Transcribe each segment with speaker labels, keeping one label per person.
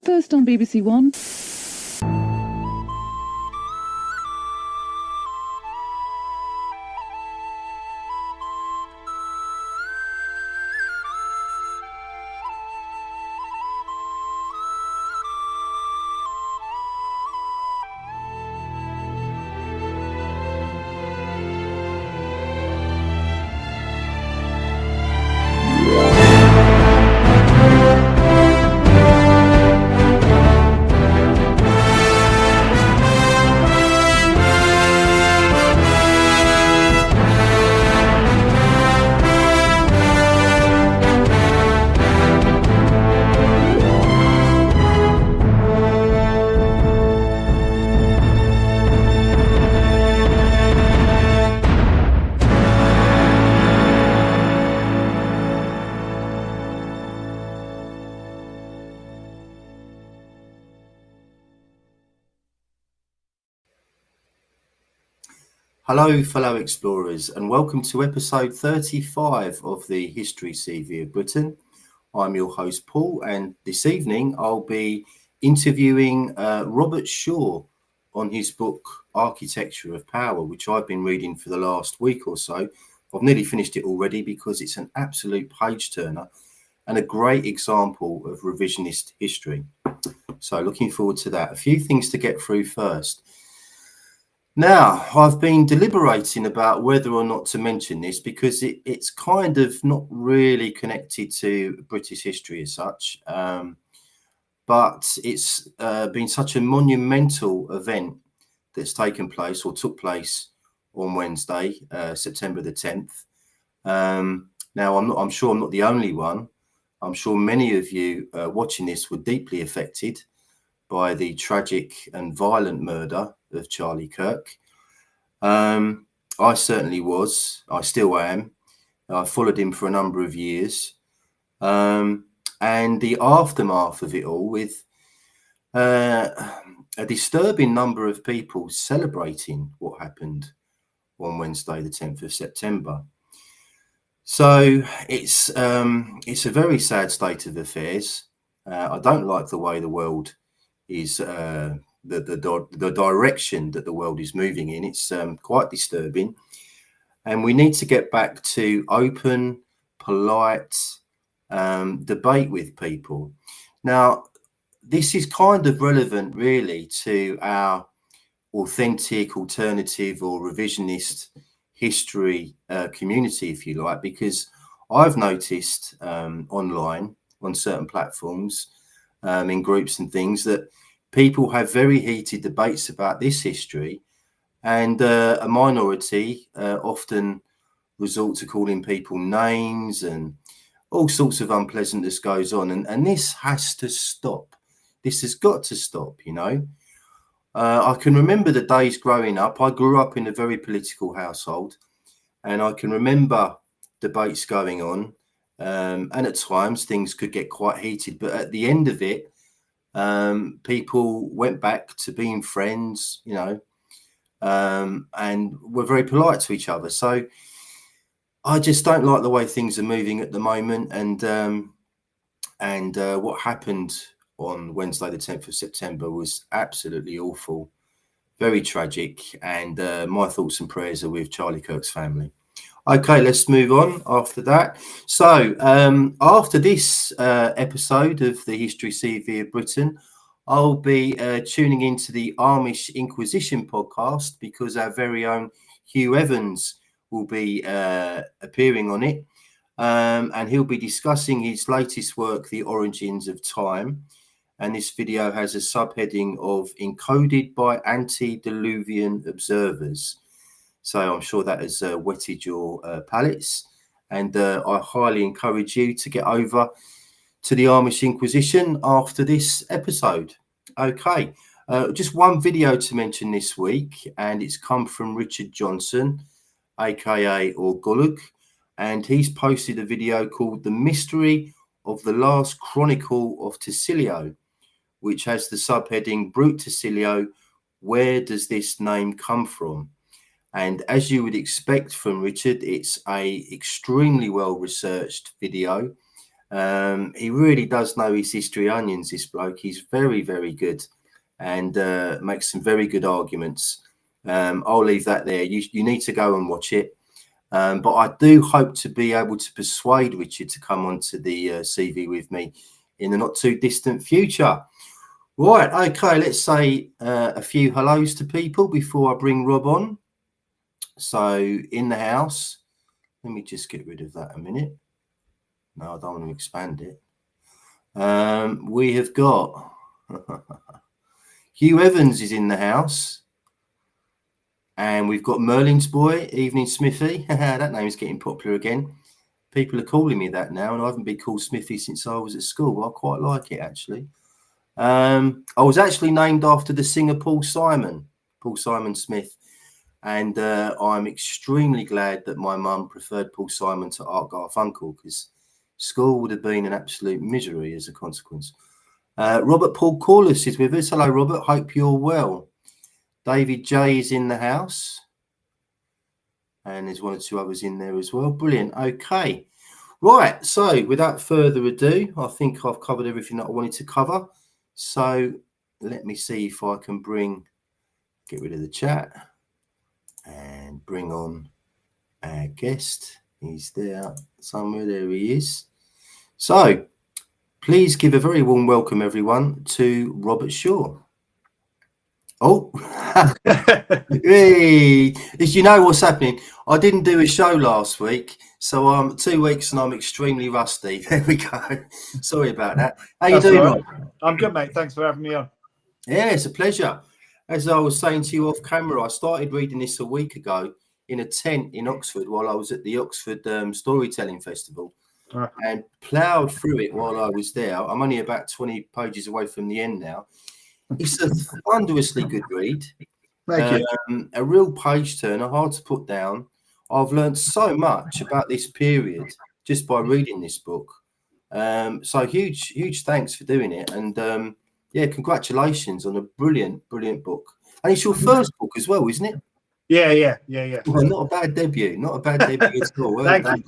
Speaker 1: First on BBC One.
Speaker 2: Hello, fellow explorers, and welcome to episode 35 of the History CV of Britain. I'm your host, Paul, and this evening I'll be interviewing Robert Shaw on his book, Architecture of Power, which I've been reading for the last week or so. I've nearly finished it already because it's an absolute page-turner and a great example of revisionist history. So looking forward to that. A few things to get through first. Now, I've been deliberating about whether or not to mention this because it's kind of not really connected to British history as such, but it's been such a monumental event that's taken place or took place on Wednesday, September the 10th. Now, I'm sure I'm not the only one. I'm sure many of you watching this were deeply affected by the tragic and violent murder of Charlie Kirk. I certainly was. I still am. I followed him for a number of years. And the aftermath of it all, with a disturbing number of people celebrating what happened on Wednesday, the 10th of September. So it's a very sad state of affairs. I don't like the way the world is the direction that the world is moving in. It's quite disturbing, and we need to get back to open, polite debate with people. Now, this is kind of relevant really to our authentic, alternative or revisionist history community, if you like, because I've noticed online on certain platforms, in groups and things, that people have very heated debates about this history, and a minority often resort to calling people names and all sorts of unpleasantness goes on. And this has to stop. This has got to stop, you know. I can remember the days growing up. I grew up in a very political household, and I can remember debates going on. And at times things could get quite heated, but at the end of it, people went back to being friends, you know, and were very polite to each other. So I just don't like the way things are moving at the moment. And what happened on Wednesday, the 10th of September, was absolutely awful, very tragic. And my thoughts and prayers are with Charlie Kirk's family. Okay, let's move on after that. So after this episode of the History CV of Britain, I'll be tuning into the Amish Inquisition podcast because our very own Hugh Evans will be appearing on it. And he'll be discussing his latest work, The Origins of Time. And this video has a subheading of Encoded by Antediluvian Observers. So I'm sure that has whetted your palates, and I highly encourage you to get over to the Amish Inquisition after this episode. Okay, just one video to mention this week, and it's come from Richard Johnson, aka Orgulug, and he's posted a video called The Mystery of the Last Chronicle of Tasilio, which has the subheading Brute Tasilio, Where Does This Name Come From? And as you would expect from Richard, it's a extremely well-researched video. He really does know his history onions, this bloke. He's very, very good, and makes some very good arguments. I'll leave that there. You need to go and watch it. But I do hope to be able to persuade Richard to come onto the CV with me in the not too distant future. Right, okay, let's say a few hellos to people before I bring Rob on. So in the house, let me just get rid of that a minute. No, I don't want to expand it. We have got Hugh Evans is in the house. And we've got Merlin's boy, Evening Smithy. That name's getting popular again. People are calling me that now, and I haven't been called Smithy since I was at school. I quite like it, actually. I was actually named after the singer Paul Simon Smith. And I'm extremely glad that my mum preferred Paul Simon to Art Garfunkel, because school would have been an absolute misery as a consequence. Robert Paul Corliss is with us. Hello, Robert. Hope you're well. David J is in the house. And there's one or two others in there as well. Brilliant. Okay. Right. So without further ado, I think I've covered everything that I wanted to cover. So let me see if I can get rid of the chat and bring on our guest. He's there somewhere. There he is. So please give a very warm welcome, everyone, to Robert Shaw. Oh, hey, as you know what's happening, I didn't do a show last week, so I'm 2 weeks and I'm extremely rusty. There we go. Sorry about that. How you doing, Rob?
Speaker 1: I'm good, mate. Thanks for having me on.
Speaker 2: Yeah, it's a pleasure. As I was saying to you off camera, I started reading this a week ago in a tent in Oxford while I was at the Oxford Storytelling Festival, and ploughed through it while I was there. I'm only about 20 pages away from the end now. It's a thunderously good read.
Speaker 1: Thank you.
Speaker 2: A real page turner, hard to put down. I've learned so much about this period just by reading this book. So huge thanks for doing it. And yeah, congratulations on a brilliant book. And it's your first book as well, isn't it?
Speaker 1: Yeah.
Speaker 2: Well, not a bad debut. Not a bad debut at all. Well
Speaker 1: Thank
Speaker 2: done.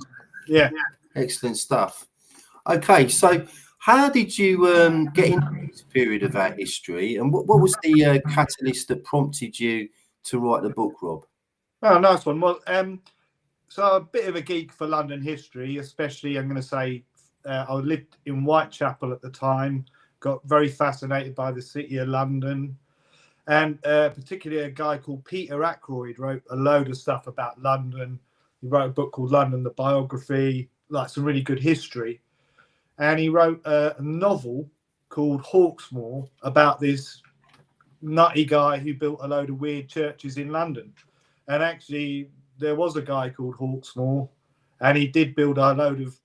Speaker 1: you. Yeah.
Speaker 2: Excellent stuff. Okay, so how did you get into this period of our history, and what was the catalyst that prompted you to write the book, Rob?
Speaker 1: Oh, nice one. Well, so a bit of a geek for London history, especially, I'm going to say, I lived in Whitechapel at the time, got very fascinated by the city of London, and particularly a guy called Peter Ackroyd wrote a load of stuff about London. He wrote a book called London, the Biography, like some really good history. And he wrote a novel called Hawksmoor about this nutty guy who built a load of weird churches in London. And actually, there was a guy called Hawksmoor, and he did build a load of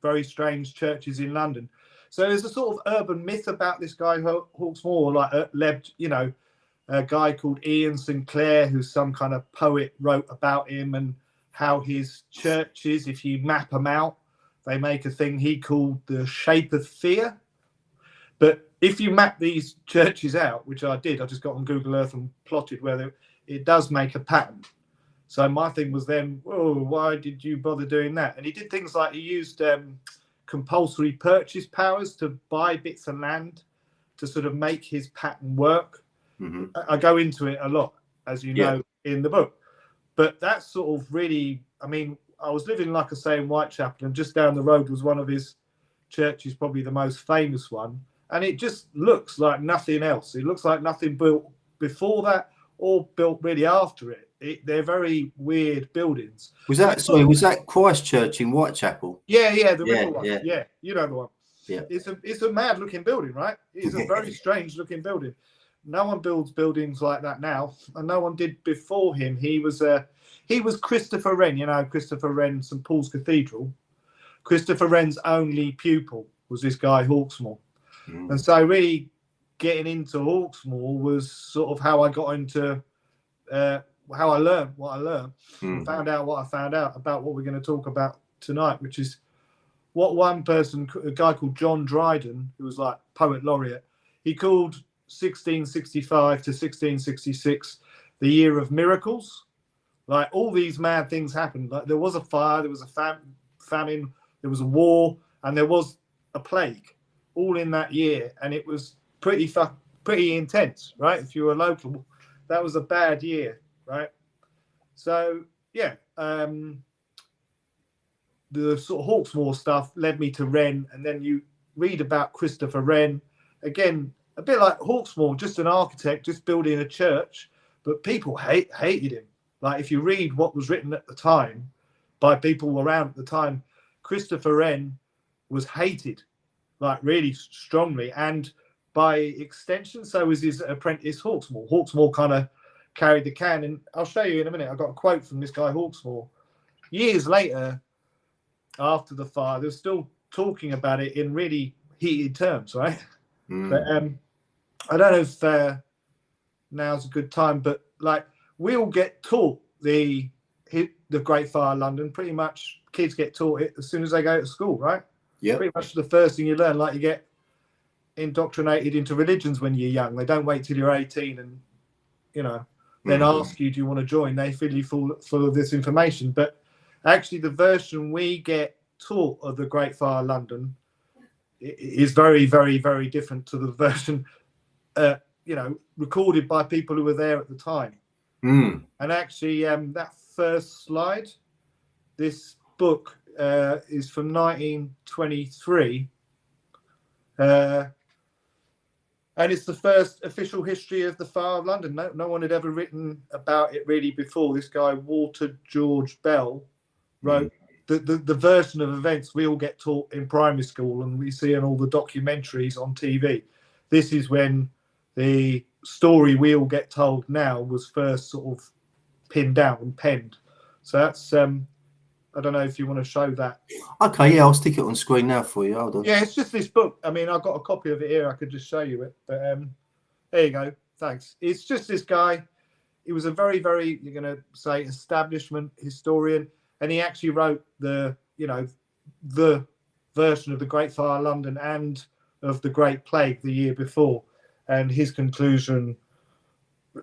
Speaker 1: very strange churches in London. So there's a sort of urban myth about this guy Hawksmoor, like a guy called Ian Sinclair, who's some kind of poet, wrote about him and how his churches, if you map them out, they make a thing he called the shape of fear. But if you map these churches out, which I did, I just got on Google Earth and plotted whether it does make a pattern. So my thing was then, oh, why did you bother doing that? And he did things like he used compulsory purchase powers to buy bits of land to sort of make his pattern work.
Speaker 2: Mm-hmm.
Speaker 1: I go into it a lot, as you know, in the book. But that's sort of really, I mean, I was living, like I say, in Whitechapel, and just down the road was one of his churches, probably the most famous one. And it just looks like nothing else. It looks like nothing built before that or built really after it. They're very weird buildings.
Speaker 2: Was that Christchurch in Whitechapel?
Speaker 1: Yeah, the river one. Yeah, you know the one.
Speaker 2: Yeah.
Speaker 1: It's a mad looking building, right? It's a very strange looking building. No one builds buildings like that now, and no one did before him. He was Christopher Wren, you know, Christopher Wren, St Paul's Cathedral. Christopher Wren's only pupil was this guy Hawksmoor. And so really getting into Hawksmoor was sort of how I got into how I learned what I learned, and found out what I found out about what we're going to talk about tonight, which is what one person, a guy called John Dryden, who was like poet laureate, he called 1665 to 1666 the year of miracles. Like all these mad things happened. Like there was a fire, there was a famine, there was a war, and there was a plague all in that year, and it was pretty intense, right? If you were local, that was a bad year, right? So yeah, the sort of Hawksmoor stuff led me to Wren, and then you read about Christopher Wren, again, a bit like Hawksmoor, just an architect, just building a church, but people hated him. Like if you read what was written at the time by people around at the time, Christopher Wren was hated, like really strongly, and by extension, so was his apprentice Hawksmoor. Hawksmoor kind of carried the can, and I'll show you in a minute. I got a quote from this guy Hawksmoor. Years later, after the fire, they're still talking about it in really heated terms, right? But I don't know if now's a good time, but like we all get taught the Great Fire of London. Pretty much, kids get taught it as soon as they go to school, right?
Speaker 2: Yeah.
Speaker 1: Pretty much the first thing you learn, like you get indoctrinated into religions when you're young. They don't wait till you're 18 and then ask you, do you want to join? They fill you full of this information. But actually, the version we get taught of the Great Fire of London is very, very, very different to the version, recorded by people who were there at the time. And actually, that first slide, this book is from 1923. And it's the first official history of the Fire of London. No one had ever written about it really before. This guy, Walter George Bell, wrote the version of events we all get taught in primary school and we see in all the documentaries on TV. This is when the story we all get told now was first sort of pinned down and penned. So that's I don't know if you want to show that.
Speaker 2: Okay, yeah, I'll stick it on screen now for you. Hold on.
Speaker 1: Yeah, it's just this book. I mean, I've got a copy of it here. I could just show you it. But there you go. Thanks. It's just this guy. He was a very, very, you're going to say, establishment historian. And he actually wrote the version of the Great Fire of London and of the Great Plague the year before. And his conclusion,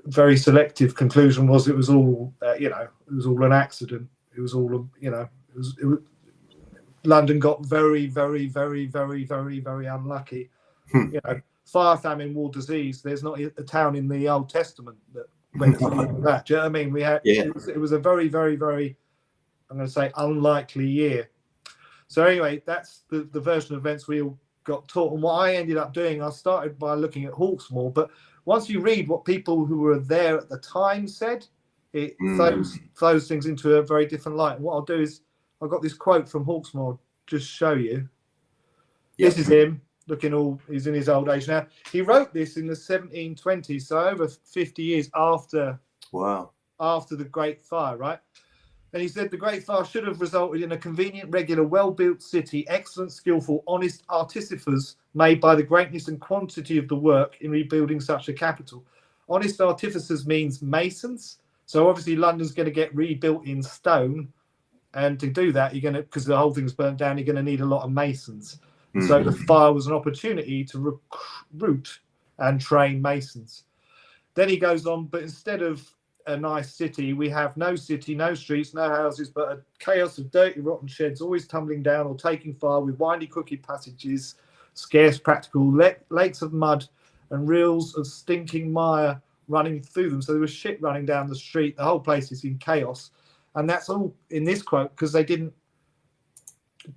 Speaker 1: very selective conclusion, was it was all, it was all an accident. It was all, London got very, very, very, very, very, very unlucky. Fire, famine, war, disease. There's not a town in the Old Testament that went through that. Do you know what I mean? We had it was a very, very, very, I'm going to say, unlikely year. So anyway, that's the version of events we all got taught. And what I ended up doing, I started by looking at Hawksmoor. But once you read what people who were there at the time said, it throws things into a very different light. And what I'll do is, I've got this quote from Hawksmoor, just show you. Yep. This is him looking he's in his old age now. He wrote this in the 1720s, so over 50 years after the Great Fire, right? And he said the Great Fire should have resulted in a convenient, regular, well-built city, excellent, skillful, honest artificers made by the greatness and quantity of the work in rebuilding such a capital. Honest artificers means masons. So obviously London's going to get rebuilt in stone. And to do that, because the whole thing's burnt down, you're going to need a lot of masons. So the fire was an opportunity to recruit and train masons. Then he goes on, but instead of a nice city, we have no city, no streets, no houses, but a chaos of dirty, rotten sheds, always tumbling down or taking fire, with windy, crooked passages, scarce practical, lakes of mud and rills of stinking mire running through them. So there was shit running down the street. The whole place is in chaos. And that's all in this quote because they didn't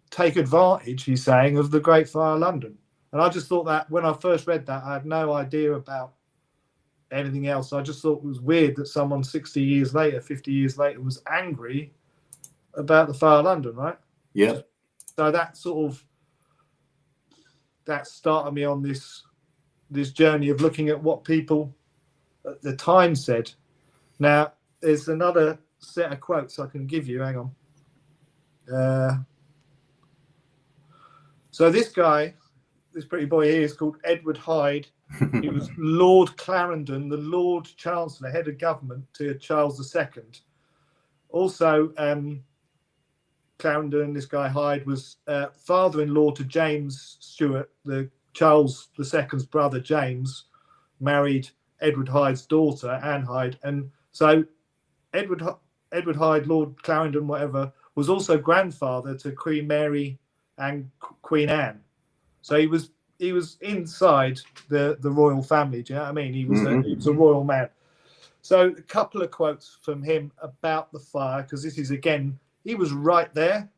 Speaker 1: take advantage, he's saying, of the Great Fire of London. And I just thought that when I first read that, I had no idea about anything else. I just thought it was weird that someone 60 years later, 50 years later, was angry about the Fire of London, right?
Speaker 2: Yeah.
Speaker 1: So that started me on this journey of looking at what people at the time said. Now, there's another set of quotes I can give you. Hang on. So this guy, this pretty boy here, is called Edward Hyde. He was Lord Clarendon, the Lord Chancellor, head of government to Charles II. Also, Clarendon, this guy Hyde, was father-in-law to James Stuart, the Charles II's brother. James married Edward Hyde's daughter, Anne Hyde, and so Edward Hyde, Lord Clarendon, whatever, was also grandfather to Queen Mary and Queen Anne. So he was inside the royal family. Do you know what I mean? He was a royal man. So a couple of quotes from him about the fire, because this is, again, he was right there,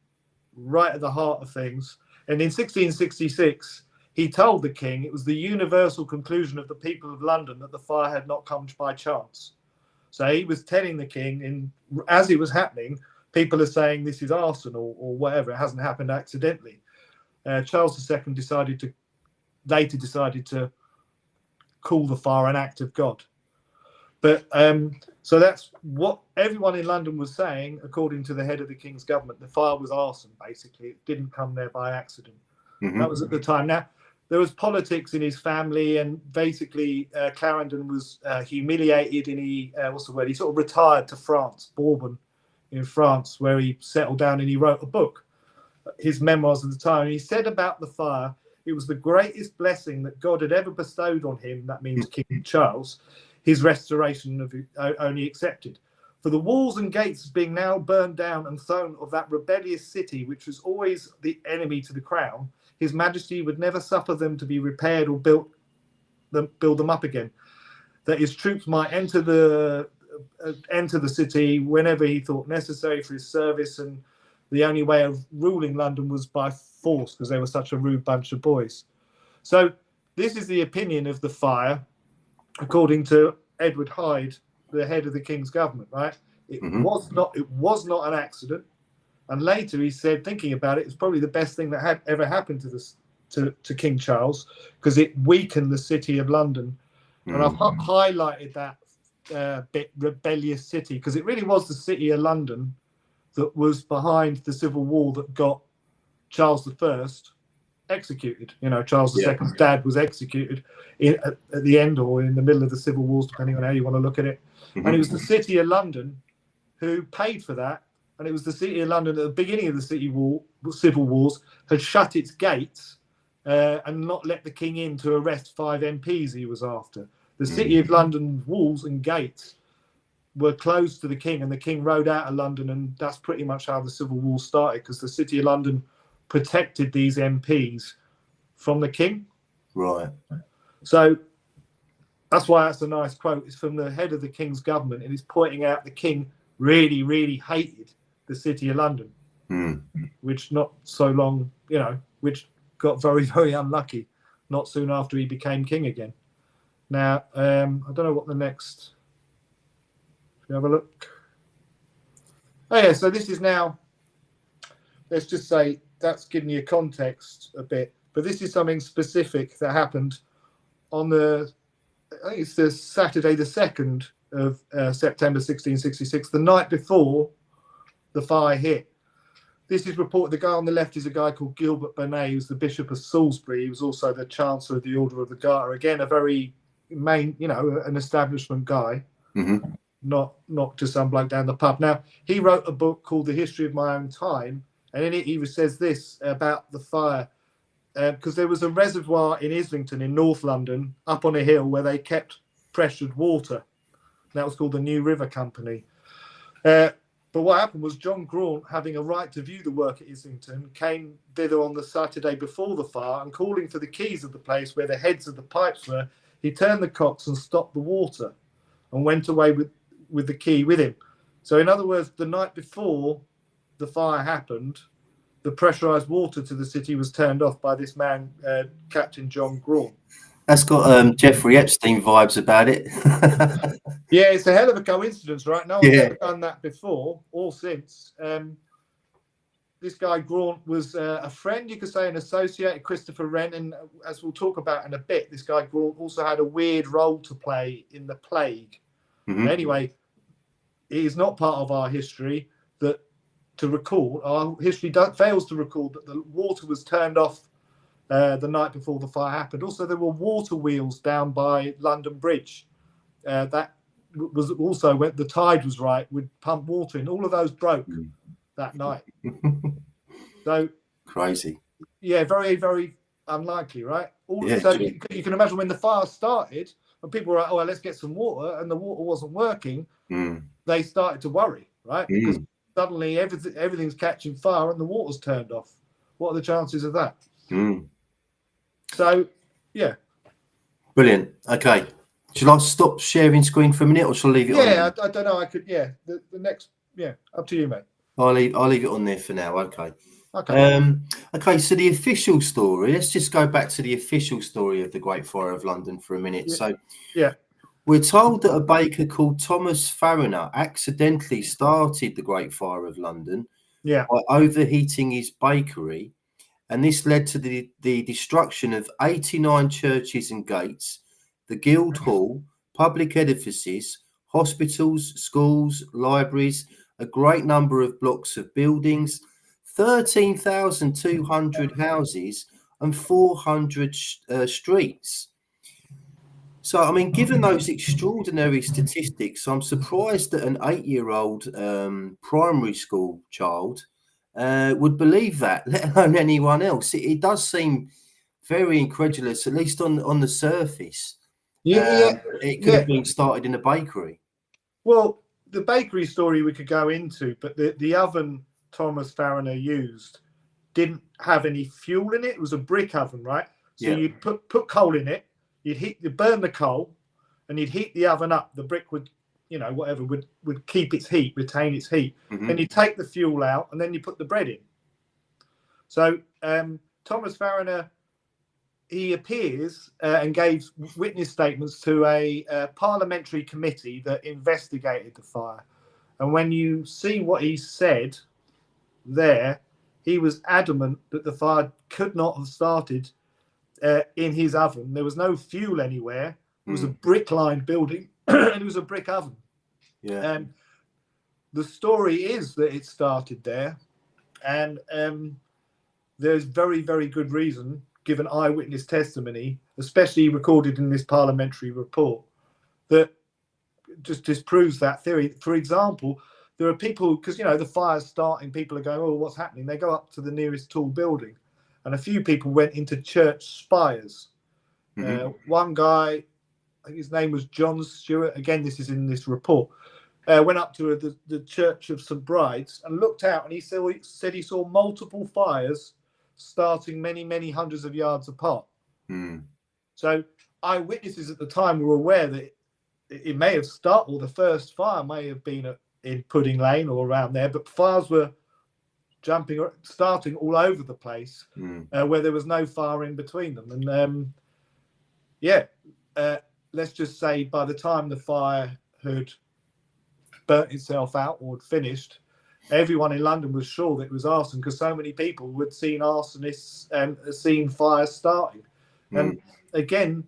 Speaker 1: right at the heart of things. And in 1666, he told the king it was the universal conclusion of the people of London that the fire had not come by chance. So he was telling the king, as it was happening, people are saying this is arson or whatever. It hasn't happened accidentally. Charles II later decided to call the fire an act of God. But so that's what everyone in London was saying, according to the head of the king's government. The fire was arson, basically. It didn't come there by accident. That was at the time. Now, there was politics in his family, and basically Clarendon was humiliated, and he sort of retired to France, Bourbon in France, where he settled down and he wrote a book, his memoirs of the time. And he said about the fire, it was the greatest blessing that God had ever bestowed on him, that means King Charles, his restoration of only accepted. For the walls and gates being now burned down and thrown of that rebellious city, which was always the enemy to the crown, his majesty would never suffer them to be repaired or build them up again, that his troops might enter the city whenever he thought necessary for his service, and the only way of ruling London was by force, because they were such a rude bunch of boys. So this is the opinion of the fire, according to Edward Hyde, the head of the king's government, right? It was not an accident. And later he said, thinking about it, it's probably the best thing that had ever happened to King Charles, because it weakened the city of London. And I've highlighted that bit, rebellious city, because it really was the city of London that was behind the civil war that got Charles I executed. You know, Charles II's dad was executed at the end or in the middle of the civil wars, depending on how you want to look at it. And it was the city of London who paid for that. And it was the city of London at the beginning of the civil wars had shut its gates and not let the king in to arrest 5 MPs he was after. The city of London's walls and gates were closed to the king, and the king rode out of London, and that's pretty much how the civil war started, because the city of London protected these MPs from the king.
Speaker 2: Right.
Speaker 1: So that's why that's a nice quote. It's from the head of the king's government, and he's pointing out the king really, really hated the city of London, which not so long, which got very, very unlucky not soon after he became king again. Now, I don't know what the next... If you have a look. Oh, yeah, so this is now... Let's just say that's giving you context a bit, but this is something specific that happened on I think it's the Saturday the 2nd of September 1666, the night before the fire hit. This is reported. The guy on the left is a guy called Gilbert Burnet, who's the Bishop of Salisbury. He was also the Chancellor of the Order of the Garter. Again, a very main, an establishment guy, not just some bloke down the pub. Now, he wrote a book called The History of My Own Time, and in it he says this about the fire, because there was a reservoir in Islington in North London, up on a hill, where they kept pressured water. That was called the New River Company. But what happened was John Graunt, having a right to view the work at Islington, came thither on the Saturday before the fire, and calling for the keys of the place where the heads of the pipes were, he turned the cocks and stopped the water and went away with the key with him. So in other words, the night before the fire happened, the pressurized water to the city was turned off by this man, Captain John Graunt.
Speaker 2: That's got Jeffrey Epstein vibes about it.
Speaker 1: Yeah, it's a hell of a coincidence, right? No one's ever done that before or since. This guy Graunt was a friend, you could say, an associate of Christopher Wren, and as we'll talk about in a bit, this guy Graunt also had a weird role to play in the plague. Anyway, it is not part of our history to record. Our history fails to record that the water was turned off the night before the fire happened. Also, there were water wheels down by London Bridge. That was also, when the tide was right, would pump water in. All of those broke that night. So
Speaker 2: crazy.
Speaker 1: Yeah, very, very unlikely, right? So you can imagine when the fire started, and people were like, "Oh, well, let's get some water," and the water wasn't working. They started to worry, right? Because suddenly everything's catching fire and the water's turned off. What are the chances of that?
Speaker 2: Mm.
Speaker 1: So, yeah.
Speaker 2: Brilliant. Okay. Shall I stop sharing screen for a minute, or shall I leave it on?
Speaker 1: Yeah, I don't know. I could. Yeah, the next. Yeah, up to you, mate.
Speaker 2: I'll leave it on there for now. Okay.
Speaker 1: Okay.
Speaker 2: Okay. So the official story. Let's just go back to the official story of the Great Fire of London for a minute.
Speaker 1: Yeah.
Speaker 2: So,
Speaker 1: Yeah.
Speaker 2: we're told that a baker called Thomas Fariner accidentally started the Great Fire of London
Speaker 1: Yeah.
Speaker 2: by overheating his bakery, and this led to the destruction of 89 churches and gates, the Guildhall, public edifices, hospitals, schools, libraries, a great number of blocks of buildings, 13,200 houses, and 400 streets. So, I mean, given those extraordinary statistics, I'm surprised that an 8-year-old primary school child would believe that, let alone anyone else. It does seem very incredulous, at least on the surface.
Speaker 1: Yeah.
Speaker 2: It could have been started in a bakery.
Speaker 1: Well, the bakery story we could go into, but the oven Thomas Fariner used didn't have any fuel in it. It was a brick oven, right? So you'd put coal in it, you'd burn the coal, and you'd heat the oven up. The brick would, whatever, would keep its heat, retain its heat.
Speaker 2: Mm-hmm.
Speaker 1: Then you take the fuel out, and then you put the bread in. So Thomas Fariner, he appears and gave witness statements to a parliamentary committee that investigated the fire. And when you see what he said there, he was adamant that the fire could not have started in his oven. There was no fuel anywhere. It was a brick-lined building, and it was a brick oven.
Speaker 2: Yeah.
Speaker 1: The story is that it started there, and there's very, very good reason, given eyewitness testimony, especially recorded in this parliamentary report, that just disproves that theory. For example, there are people, because, the fire's starting, people are going, oh, what's happening? They go up to the nearest tall building, and a few people went into church spires. Mm-hmm. One guy, I think his name was John Stewart, again, this is in this report, went up to the Church of St. Bride's and looked out, and he said he saw multiple fires starting many, many hundreds of yards apart. Mm. So eyewitnesses at the time were aware that it may have started, or the first fire may have been in Pudding Lane or around there, but fires were starting all over the place, where there was no fire in between them. And let's just say by the time the fire had burnt itself out or had finished, everyone in London was sure that it was arson, because so many people had seen arsonists and seen fires starting. And again,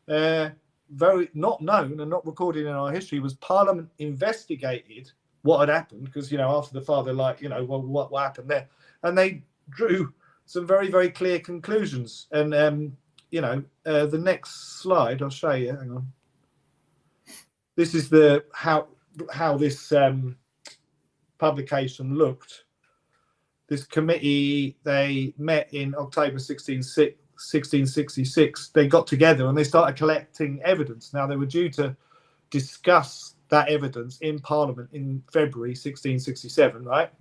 Speaker 1: very not known and not recorded in our history was Parliament investigated what had happened, because after the fire, they're like, well, what happened there, and they drew some very, very clear conclusions. And the next slide I'll show you. Hang on. This is how this publication looked. This committee, they met in October 1666. They got together and they started collecting evidence. Now, they were due to discuss that evidence in Parliament in February 1667, right?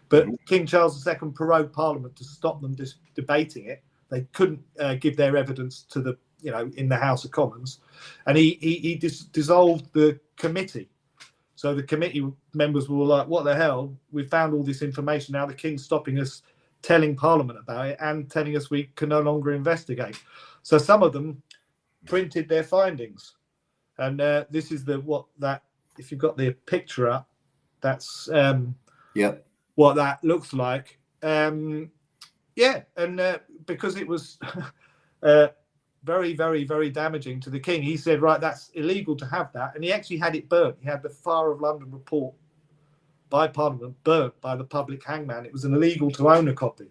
Speaker 1: But King Charles II prorogued Parliament to stop them debating it. They couldn't give their evidence to the, in the House of Commons, and he dissolved the committee. So the committee members were like, what the hell? We found all this information. Now the King's stopping us telling Parliament about it and telling us we can no longer investigate. So some of them printed their findings. And this is if you've got the picture up, that's what that looks like. Because it was very, very, very damaging to the King. He said, right, that's illegal to have that. And he actually had it burnt. He had the Fire of London report by Parliament burnt by the public hangman. It was illegal to own a copy.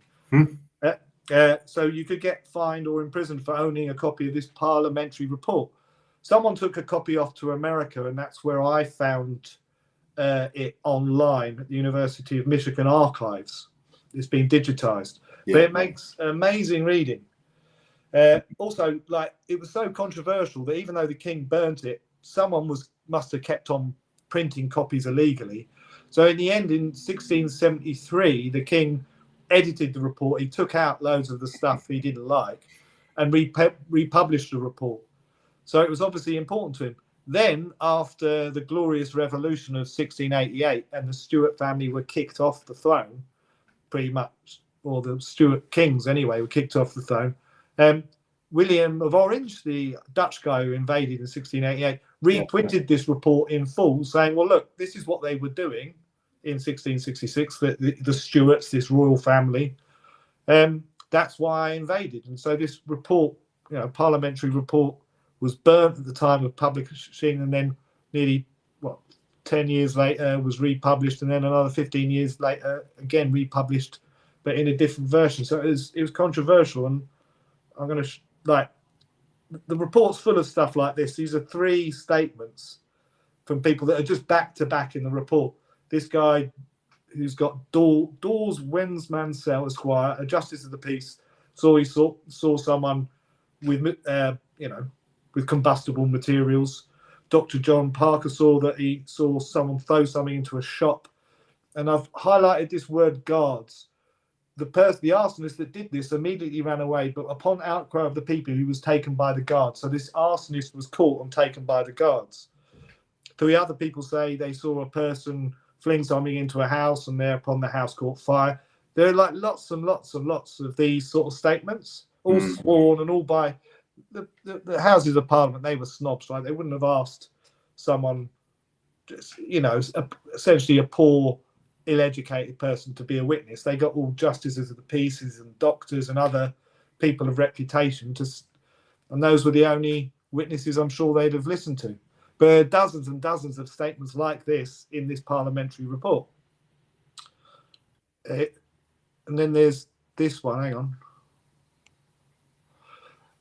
Speaker 1: So you could get fined or imprisoned for owning a copy of this parliamentary report. Someone took a copy off to America, and that's where I found it online at the University of Michigan Archives. It's been digitized. But it makes amazing reading. Also, it was so controversial that even though the King burnt it, someone must have kept on printing copies illegally. So in the end, in 1673, the King edited the report. He took out loads of the stuff he didn't like and republished the report. So it was obviously important to him. Then, after the glorious revolution of 1688 and the Stuart family were kicked off the throne, pretty much, or the Stuart kings anyway, were kicked off the throne, William of Orange, the Dutch guy who invaded in 1688, reprinted this report in full, saying, well, look, this is what they were doing in 1666, the Stuarts, this royal family. That's why I invaded. And so this report, parliamentary report, was burnt at the time of publishing, and then nearly 10 years later was republished, and then another 15 years later again republished, but in a different version. So it was controversial, and I'm going to the report's full of stuff like this. These are 3 statements from people that are just back to back in the report. This guy who's got Dawes Wensmansell Esquire, a justice of the peace, saw someone with with combustible materials. Dr. John Parker saw that he saw someone throw something into a shop. And I've highlighted this word guards. The arsonist that did this immediately ran away, but upon outcry of the people, he was taken by the guards. So this arsonist was caught and taken by the guards. 3 other people say they saw a person fling something into a house, and thereupon the house caught fire. There are lots and lots and lots of these sort of statements, all sworn and all by the Houses of Parliament. They were snobs, right? They wouldn't have asked someone, essentially a poor, ill-educated person to be a witness. They got all justices of the peace and doctors and other people of reputation and those were the only witnesses I'm sure they'd have listened to. But there are dozens and dozens of statements like this in this parliamentary report. And then there's this one. Hang on.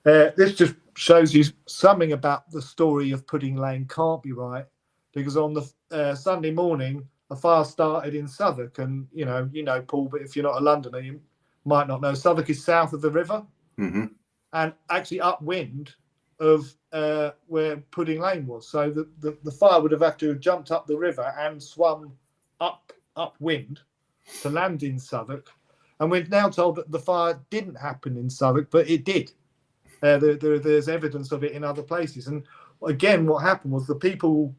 Speaker 1: This just shows you something about the story of Pudding Lane can't be right, because on the Sunday morning, a fire started in Southwark, and you know, Paul, but if you're not a Londoner, you might not know. Southwark is south of the river, and actually upwind of where Pudding Lane was. So the fire would have to have jumped up the river and swum upwind to land in Southwark. And we're now told that the fire didn't happen in Southwark, but it did. There's evidence of it in other places. And again, what happened was the people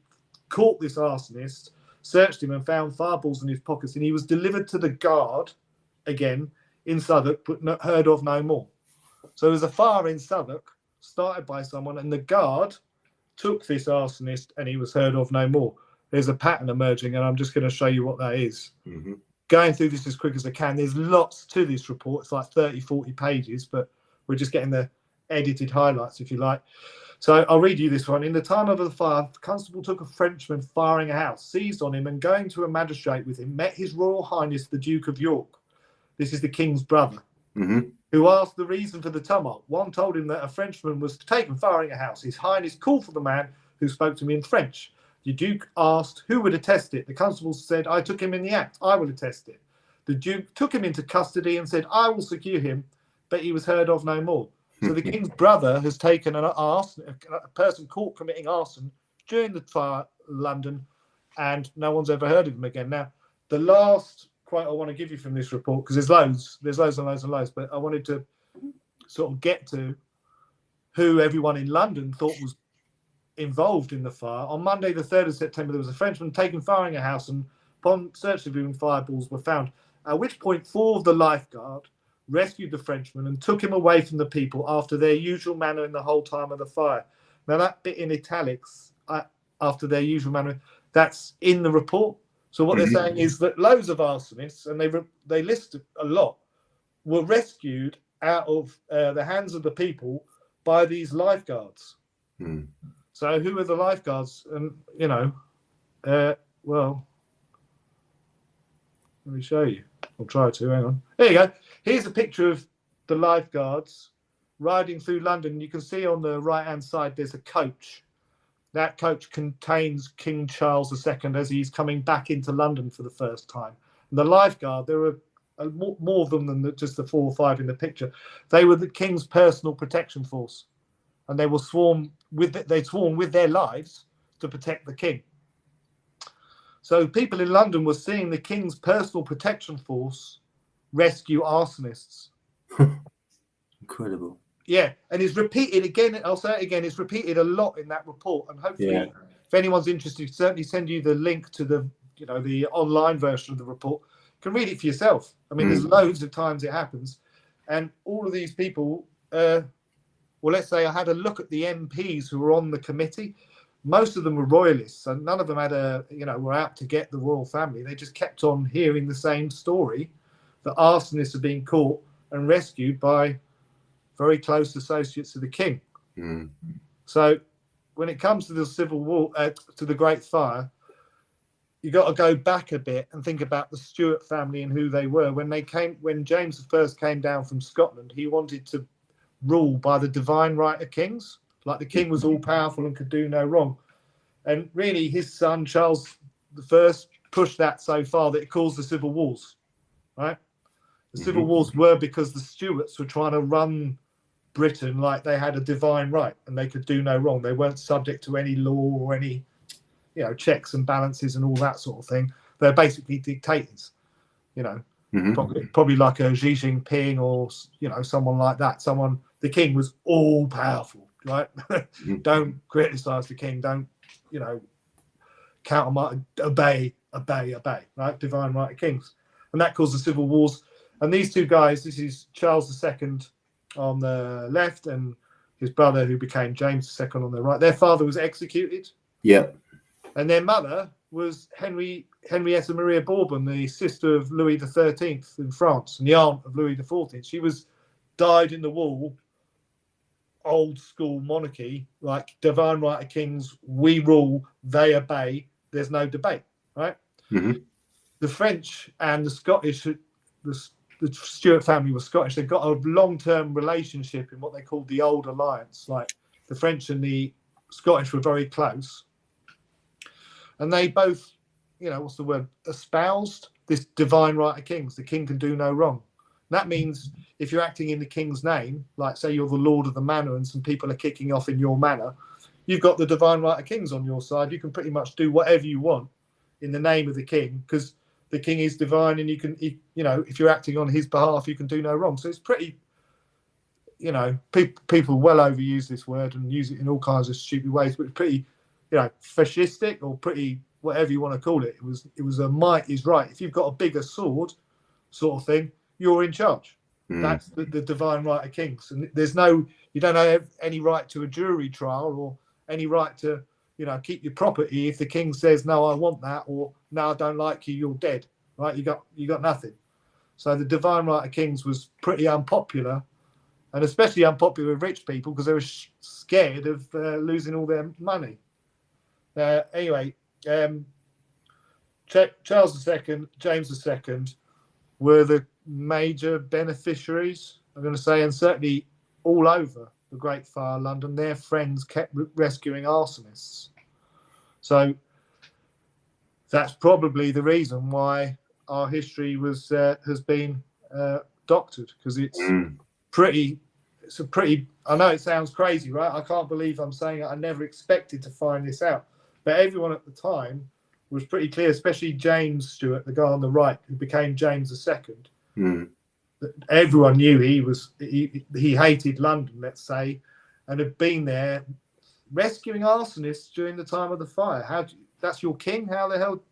Speaker 1: caught this arsonist, searched him and found fireballs in his pockets, and he was delivered to the guard again in Southwark, but heard of no more. So there's a fire in Southwark started by someone, and the guard took this arsonist, and he was heard of no more. There's a pattern emerging, and I'm just going to show you what that is. Going through this as quick as I can. There's lots to this report. It's like 30-40 pages, but we're just getting the edited highlights, if you like. So I'll read you this one. In the time of the fire, the constable took a Frenchman firing a house, seized on him, and going to a magistrate with him, met His Royal Highness the Duke of York. This is the king's brother, who asked the reason for the tumult. One told him that a Frenchman was taken firing a house. His Highness called for the man, who spoke to me in French. The Duke asked who would attest it. The constable said, I took him in the act. I will attest it. The Duke took him into custody and said, I will secure him, but he was heard of no more. So the king's brother has taken a person caught committing arson during the fire in London, and no one's ever heard of him again. Now, the last quote I want to give you from this report, because there's loads and loads and loads, but I wanted to sort of get to who everyone in London thought was involved in the fire. On Monday, the 3rd of September, there was a Frenchman taken firing a house, and upon search of him, fireballs were found. At which point, 4 of the lifeguard rescued the Frenchman and took him away from the people after their usual manner in the whole time of the fire. Now, that bit in italics, after their usual manner, that's in the report. So what they're saying is that loads of arsonists, and they list a lot, were rescued out of the hands of the people by these lifeguards. So who are the lifeguards? And, well, let me show you. I'll try to. Hang on. There you go. Here's a picture of the lifeguards riding through London. You can see on the right-hand side there's a coach. That coach contains King Charles II as he's coming back into London for the first time. And the lifeguard, there were more of them than just the 4 or 5 in the picture. They were the King's personal protection force, and they were sworn with their lives to protect the King. So people in London were seeing the King's personal protection force rescue arsonists.
Speaker 2: Incredible.
Speaker 1: Yeah, and it's repeated again. I'll say it again. It's repeated a lot in that report, and hopefully, if anyone's interested, certainly send you the link to the the online version of the report. You can read it for yourself. I mean, there's loads of times it happens, and all of these people. Well, let's say I had a look at the MPs who were on the committee. Most of them were royalists, and none of them had were out to get the royal family. They just kept on hearing the same story that arsonists are being caught and rescued by very close associates of the king. So when it comes to the civil war, to the Great Fire, you got to go back a bit and think about the Stuart family and who they were. When James I came down from Scotland, he wanted to rule by the divine right of kings, like the king was all powerful and could do no wrong. And really, his son Charles I pushed that so far that it caused the civil wars. Right, the civil wars were because the Stuarts were trying to run Britain like they had a divine right and they could do no wrong. They weren't subject to any law or any checks and balances and all that sort of thing. They're basically dictators, probably like a Xi Jinping or someone like that. The king was all powerful, right? Don't criticize the king, don't obey, right? Divine right of kings. And that caused the civil wars. And these two guys, this is Charles II on the left and his brother who became James II on the right. Their father was executed.
Speaker 2: Yeah.
Speaker 1: And their mother was Henrietta Maria Bourbon, the sister of Louis XIII in France and the aunt of Louis XIV. She was dyed in the wool, old school monarchy, like divine right of kings, we rule, they obey, there's no debate, right? The French and the Scottish, the Stuart family was Scottish. They've got a long-term relationship in what they called the Old Alliance. Like the French and the Scottish were very close. And they both, espoused this divine right of kings. The king can do no wrong. That means if you're acting in the king's name, like say you're the lord of the manor and some people are kicking off in your manor, you've got the divine right of kings on your side. You can pretty much do whatever you want in the name of the king because the king is divine and you can, if you're acting on his behalf, you can do no wrong. So it's pretty, people well overuse this word and use it in all kinds of stupid ways, but it's pretty, fascistic or pretty whatever you want to call it. It was a might is right. If you've got a bigger sword sort of thing, you're in charge. That's the divine right of kings. And you don't have any right to a jury trial or any right to, keep your property if the king says, no, I want that, or no, I don't like you, you're dead, right? You got nothing. So the divine right of kings was pretty unpopular, and especially unpopular with rich people because they were scared of losing all their money. Anyway, Charles II, James II were the major beneficiaries, I'm going to say, and certainly all over the Great Fire London, their friends kept rescuing arsonists. So that's probably the reason why our history has been doctored, because it's a pretty, I know it sounds crazy, right? I can't believe I'm saying it. I never expected to find this out. But everyone at the time was pretty clear, especially James Stuart, the guy on the right, who became James II. Everyone knew he hated London, let's say, and had been there rescuing arsonists during the time of the fire. That's your king? How the hell,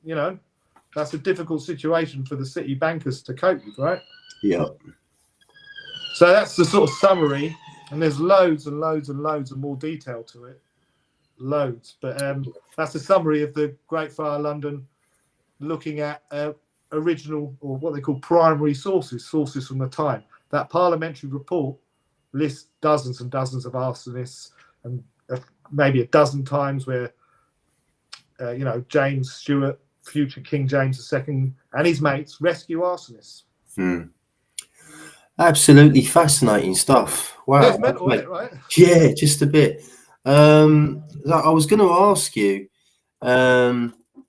Speaker 1: that's a difficult situation for the city bankers to cope with, right?
Speaker 2: Yeah.
Speaker 1: So that's the sort of summary, and there's loads and loads and loads of more detail to it. Loads. But that's a summary of the Great Fire London, looking at original, or what they call primary sources from the time. That parliamentary report lists dozens and dozens of arsonists, and maybe a dozen times where James Stuart, future King James II, and his mates rescue arsonists.
Speaker 2: Absolutely fascinating stuff. Wow.
Speaker 1: Yeah, it's mental, isn't it, right?
Speaker 2: Yeah, just a bit. I was going to ask you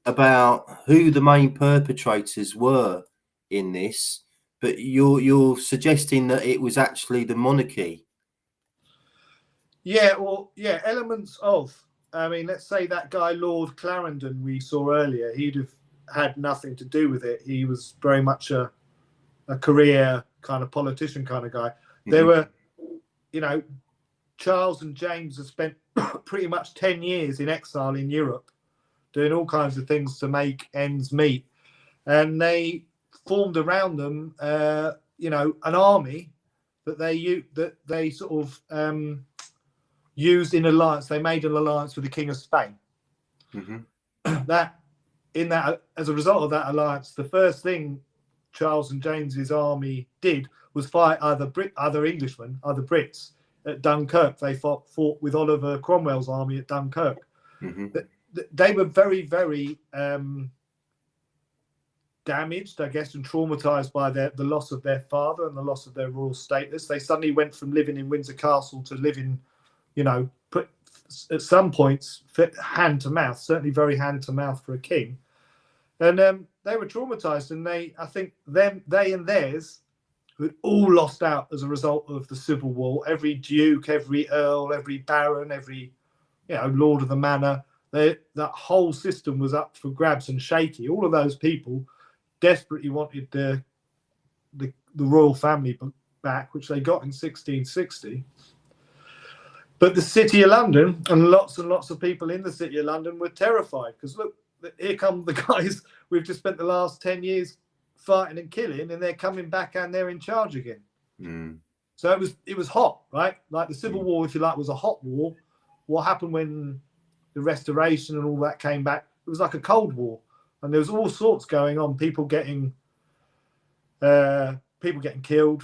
Speaker 2: about who the main perpetrators were in this, but you're suggesting that it was actually the monarchy.
Speaker 1: Yeah, well, yeah, elements of. I mean, let's say that guy Lord Clarendon we saw earlier, he'd have had nothing to do with it. He was very much a a career kind of politician kind of guy. They
Speaker 2: Mhm.
Speaker 1: were, you know, Charles and James have spent pretty much 10 years in exile in Europe, doing all kinds of things to make ends meet. And they formed around them, you know, an army that they sort of used in alliance. They made an alliance with the King of Spain. That as a result of that alliance, the first thing Charles and James's army did was fight other Englishmen, other Brits at Dunkirk. They fought with Oliver Cromwell's army at Dunkirk. They were very, very damaged, I guess, and traumatized by the loss of their father and the loss of their royal status. They suddenly went from living in Windsor Castle to living, you know, at some points hand to mouth, certainly very hand to mouth for a king. And they were traumatized, and they and theirs had all lost out as a result of the Civil War. Every duke, every earl, every baron, every, you know, lord of the manor, that whole system was up for grabs and shaky. All of those people desperately wanted the royal family back, which they got in 1660. But the City of London and lots of people in the City of London were terrified, because look, here come the guys we've just spent the last 10 years fighting and killing, and they're coming back and they're in charge again. So it was hot, right? Like the Civil War, if you like, was a hot war. What happened when the Restoration and all that came back? It was like a Cold War, and there was all sorts going on. People getting killed,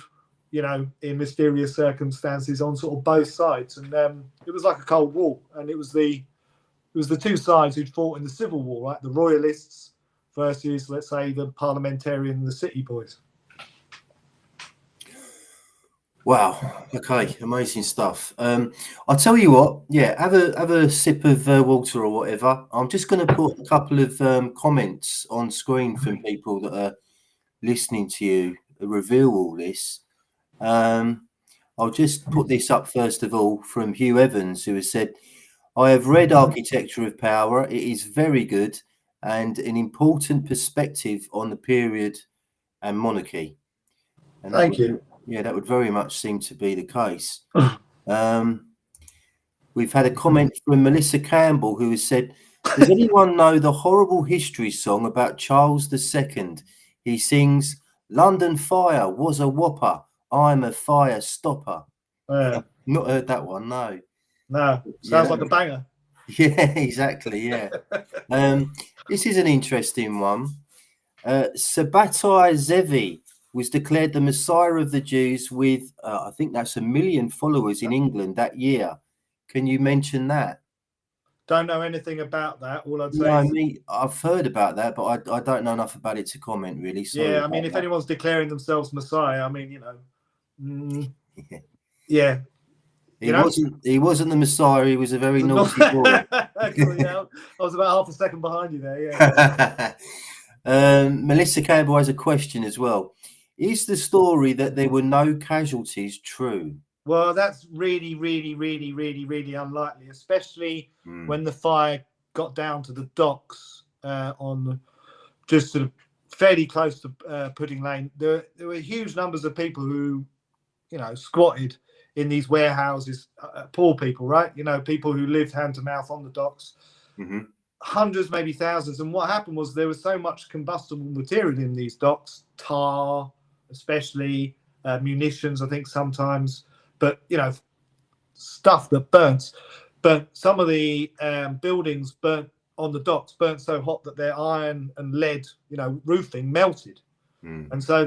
Speaker 1: you know, in mysterious circumstances on sort of both sides, and it was like a Cold War. And it was the two sides who'd fought in the Civil War, right? The Royalists versus, let's say, the parliamentarian and the city boys.
Speaker 2: Wow. Okay. Amazing stuff. I'll tell you what. Yeah, have a sip of water or whatever. I'm just going to put a couple of comments on screen from people that are listening to you reveal all this. I'll just put this up first of all from Hugh Evans, who has said, "I have read Architecture of Power. It is very good and an important perspective on the period and monarchy." And
Speaker 1: Thank you.
Speaker 2: Yeah, that would very much seem to be the case. We've had a comment from Melissa Campbell, who has said, "Does anyone know the horrible history song about Charles II? He sings, 'London fire was a whopper. I'm a fire stopper.'" Not heard that one, no.
Speaker 1: No, sounds like a banger.
Speaker 2: Yeah, exactly. Yeah. This is an interesting one. Sabbatai Zevi was declared the Messiah of the Jews with, I think that's 1 million followers in England that year. Can you mention that?
Speaker 1: Don't know anything about that. All I'd say is,
Speaker 2: I've heard about that, but I don't know enough about it to comment, really. Sorry.
Speaker 1: yeah, I mean, if anyone's declaring themselves Messiah, I mean, you know, yeah.
Speaker 2: He wasn't the Messiah. He was a very naughty boy.
Speaker 1: Yeah, I was about half a second behind you there. Yeah.
Speaker 2: Melissa Campbell has a question as well. Is the story that there were no casualties true?
Speaker 1: Well, that's really, really, really, really, really unlikely, especially when the fire got down to the docks on just sort of fairly close to Pudding Lane. There were huge numbers of people who, you know, squatted in these warehouses, poor people, right? You know, people who lived hand to mouth on the docks, hundreds, maybe thousands. And what happened was there was so much combustible material in these docks, tar, especially munitions, I think sometimes, but, you know, stuff that burnt. But some of the buildings burnt on the docks, burnt so hot that their iron and lead, you know, roofing melted. And so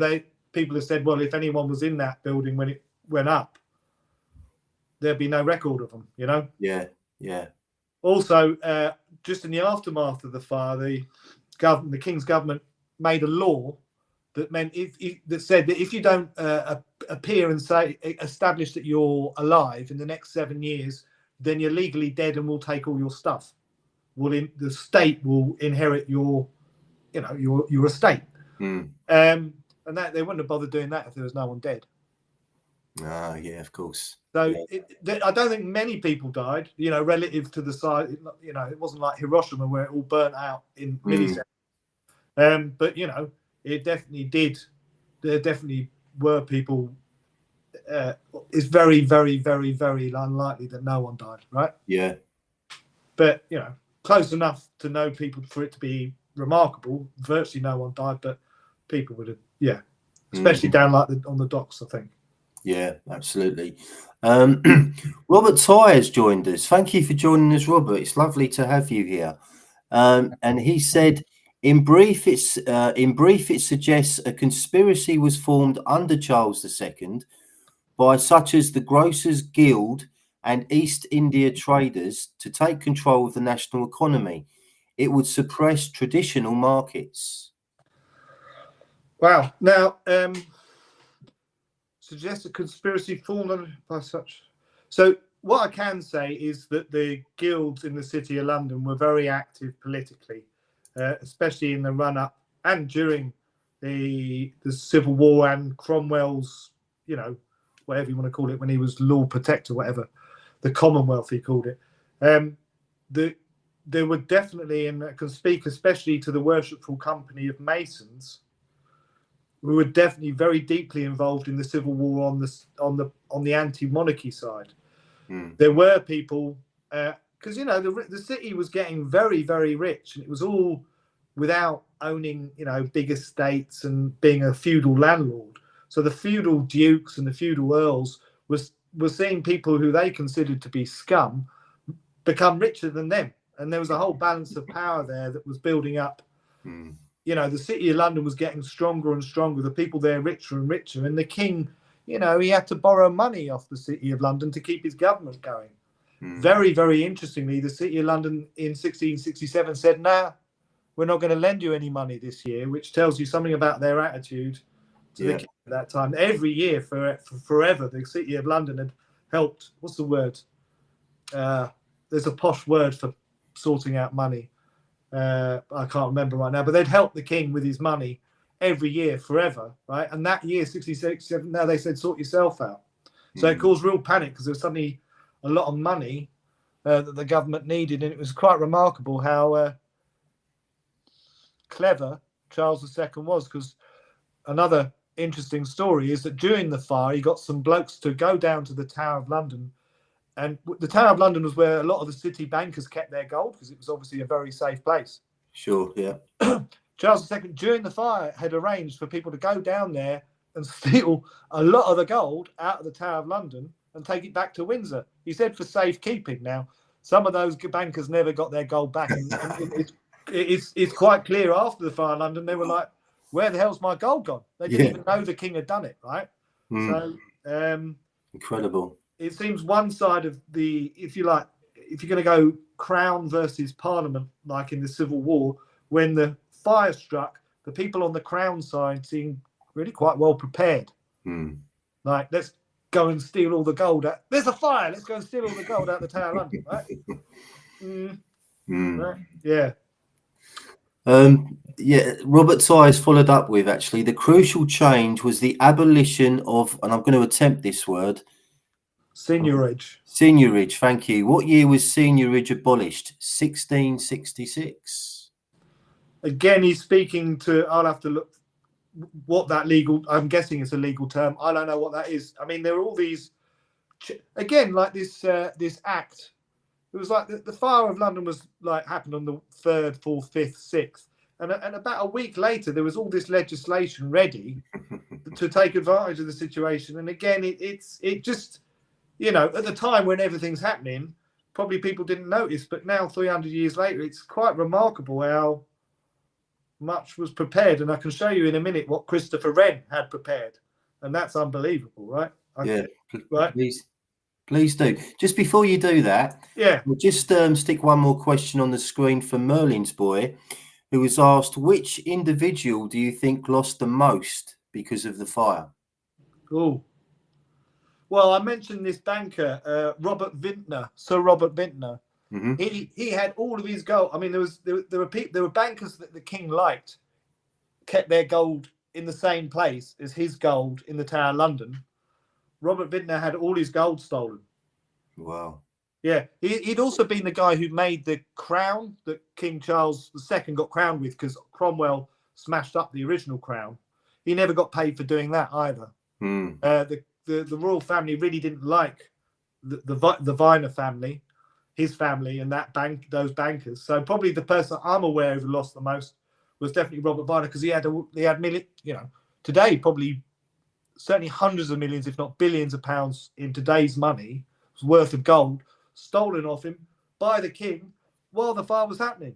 Speaker 1: people have said, well, if anyone was in that building when it went up, there'd be no record of them, you know?
Speaker 2: Yeah.
Speaker 1: Also, just in the aftermath of the fire, the King's government made a law that meant that said that if you don't appear and establish that you're alive in the next 7 years, then you're legally dead and we'll take all your stuff. The state will inherit your estate. And that they wouldn't have bothered doing that if there was no one dead.
Speaker 2: Ah, yeah, of course.
Speaker 1: So I don't think many people died, you know, relative to the size. You know, it wasn't like Hiroshima where it all burnt out in milliseconds. But, you know, it definitely did there definitely were people. It's very, very, very, very unlikely that no one died, right?
Speaker 2: Yeah.
Speaker 1: But, you know, close enough to know people for it to be remarkable. Virtually no one died, but people would have, yeah, especially down like on the docks, I think.
Speaker 2: Yeah, absolutely. Robert Ty has joined us. Thank you for joining us, Robert. It's lovely to have you here. And he said, in brief, it suggests a conspiracy was formed under Charles II by such as the Grocers Guild and East India traders to take control of the national economy. It would suppress traditional markets.
Speaker 1: Wow. Now, suggests a conspiracy formed by such. So what I can say is that the guilds in the City of London were very active politically, especially in the run-up and during the Civil War and Cromwell's, you know, whatever you want to call it, when he was Lord Protector, whatever, the Commonwealth he called it. There were definitely, and I can speak especially to the Worshipful Company of Masons, we were definitely very deeply involved in the Civil War on the anti-monarchy side. There were people, because you know the city was getting very, very rich, and it was all without owning, you know, big estates and being a feudal landlord. So the feudal dukes and the feudal earls were seeing people who they considered to be scum become richer than them, and there was a whole balance of power there that was building up. You know, the City of London was getting stronger and stronger, the people there richer and richer, and the king, you know, he had to borrow money off the City of London to keep his government going. Very, very interestingly, the City of London in 1667 said, nah, we're not going to lend you any money this year, which tells you something about their attitude to the king at that time. Every year for forever, the City of London had helped, what's the word? There's a posh word for sorting out money. I can't remember right now, but they'd help the king with his money every year forever, right? And that year, 1667, now they said, sort yourself out. So it caused real panic because there was suddenly a lot of money that the government needed. And it was quite remarkable how clever Charles II was, because another interesting story is that during the fire, he got some blokes to go down to the Tower of London. And the Tower of London was where a lot of the city bankers kept their gold, because it was obviously a very safe place.
Speaker 2: Sure, yeah.
Speaker 1: Charles II, during the fire, had arranged for people to go down there and steal a lot of the gold out of the Tower of London and take it back to Windsor. He said for safekeeping. Now, some of those bankers never got their gold back. And it's quite clear after the fire in London, they were like, where the hell's my gold gone? They didn't even know the king had done it, right? So
Speaker 2: incredible.
Speaker 1: It seems one side of the, if you like, if you're going to go crown versus parliament, like in the Civil War, when the fire struck, the people on the crown side seemed really quite well prepared. Like, let's go and steal all the gold out. There's a fire. Let's go and steal all the gold out the Tower of London, right? Right? Yeah.
Speaker 2: Robert Ty has followed up with, actually, the crucial change was the abolition of, and I'm going to attempt this word,
Speaker 1: seigniorage.
Speaker 2: Seigniorage, thank you. What year was seigniorage abolished? 1666.
Speaker 1: Again, he's speaking to, I'll have to look what that legal, I'm guessing it's a legal term. I don't know what that is. I mean, there are all these, again, like this act. It was like the fire of London was like happened on the 3rd, 4th, 5th, 6th. And about a week later, there was all this legislation ready to take advantage of the situation. And again, it just, you know, at the time when everything's happening, probably people didn't notice. But now, 300 years later, it's quite remarkable how much was prepared. And I can show you in a minute what Christopher Wren had prepared. And that's unbelievable, right? Right?
Speaker 2: Please do. Just before you do that, we'll just stick one more question on the screen from Merlin's boy, who was asked, which individual do you think lost the most because of the fire?
Speaker 1: Oh, well, I mentioned this banker, Robert Vintner, Sir Robert Vintner. He had all of his gold. I mean, there were bankers that the king liked, kept their gold in the same place as his gold in the Tower of London. Robert Vintner had all his gold stolen.
Speaker 2: Wow.
Speaker 1: Yeah, he'd also been the guy who made the crown that King Charles II got crowned with, because Cromwell smashed up the original crown. he never got paid for doing that either. The royal family really didn't like the Viner family, his family, and those bankers. So probably the person I'm aware who lost the most was definitely Robert Viner, because he had today probably certainly hundreds of millions, if not billions of pounds in today's money worth of gold stolen off him by the king while the fire was happening.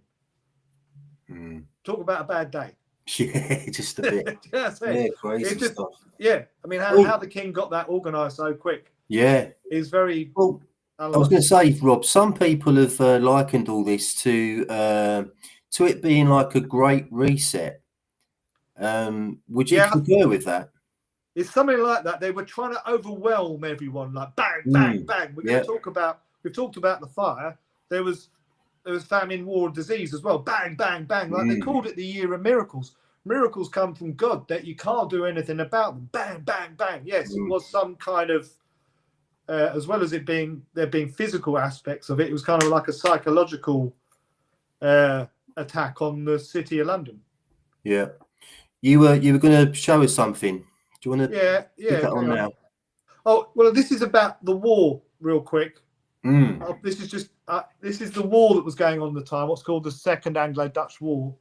Speaker 1: Talk about a bad day.
Speaker 2: Yeah, just a bit. Crazy stuff.
Speaker 1: Yeah, I mean, how the king got that organised so quick.
Speaker 2: Yeah,
Speaker 1: is very.
Speaker 2: Well, I was going to say, Rob, some people have likened all this to it being like a great reset. Would you concur with that?
Speaker 1: It's something like that. They were trying to overwhelm everyone, like bang, bang, bang. We're going to talk about. We've talked about the fire. There was famine, war, disease as well. Bang, bang, bang. Like they called it the year of miracles. Miracles come from God that you can't do anything about them. Bang, bang, bang. Yes, it was some kind of, as well as there being physical aspects of it, it was kind of like a psychological attack on the city of London.
Speaker 2: Yeah, you were going to show us something. Do you want to put that on now?
Speaker 1: Oh well, this is about the war, real quick. This is the war that was going on at the time. What's called the Second Anglo-Dutch War.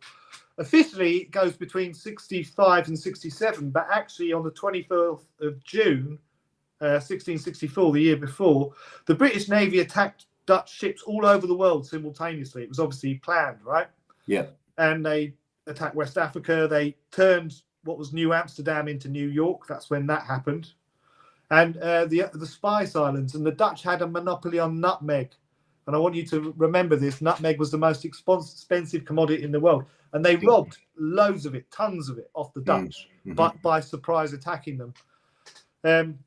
Speaker 1: Officially, it goes between 65 and 67, but actually on the 24th of June, 1664, the year before, the British Navy attacked Dutch ships all over the world simultaneously. It was obviously planned, right?
Speaker 2: Yeah.
Speaker 1: And they attacked West Africa. They turned what was New Amsterdam into New York. That's when that happened. And the Spice Islands, and the Dutch had a monopoly on nutmeg. And I want you to remember this. Nutmeg was the most expensive commodity in the world. And they robbed loads of it, tons of it, off the Dutch, but by surprise attacking them.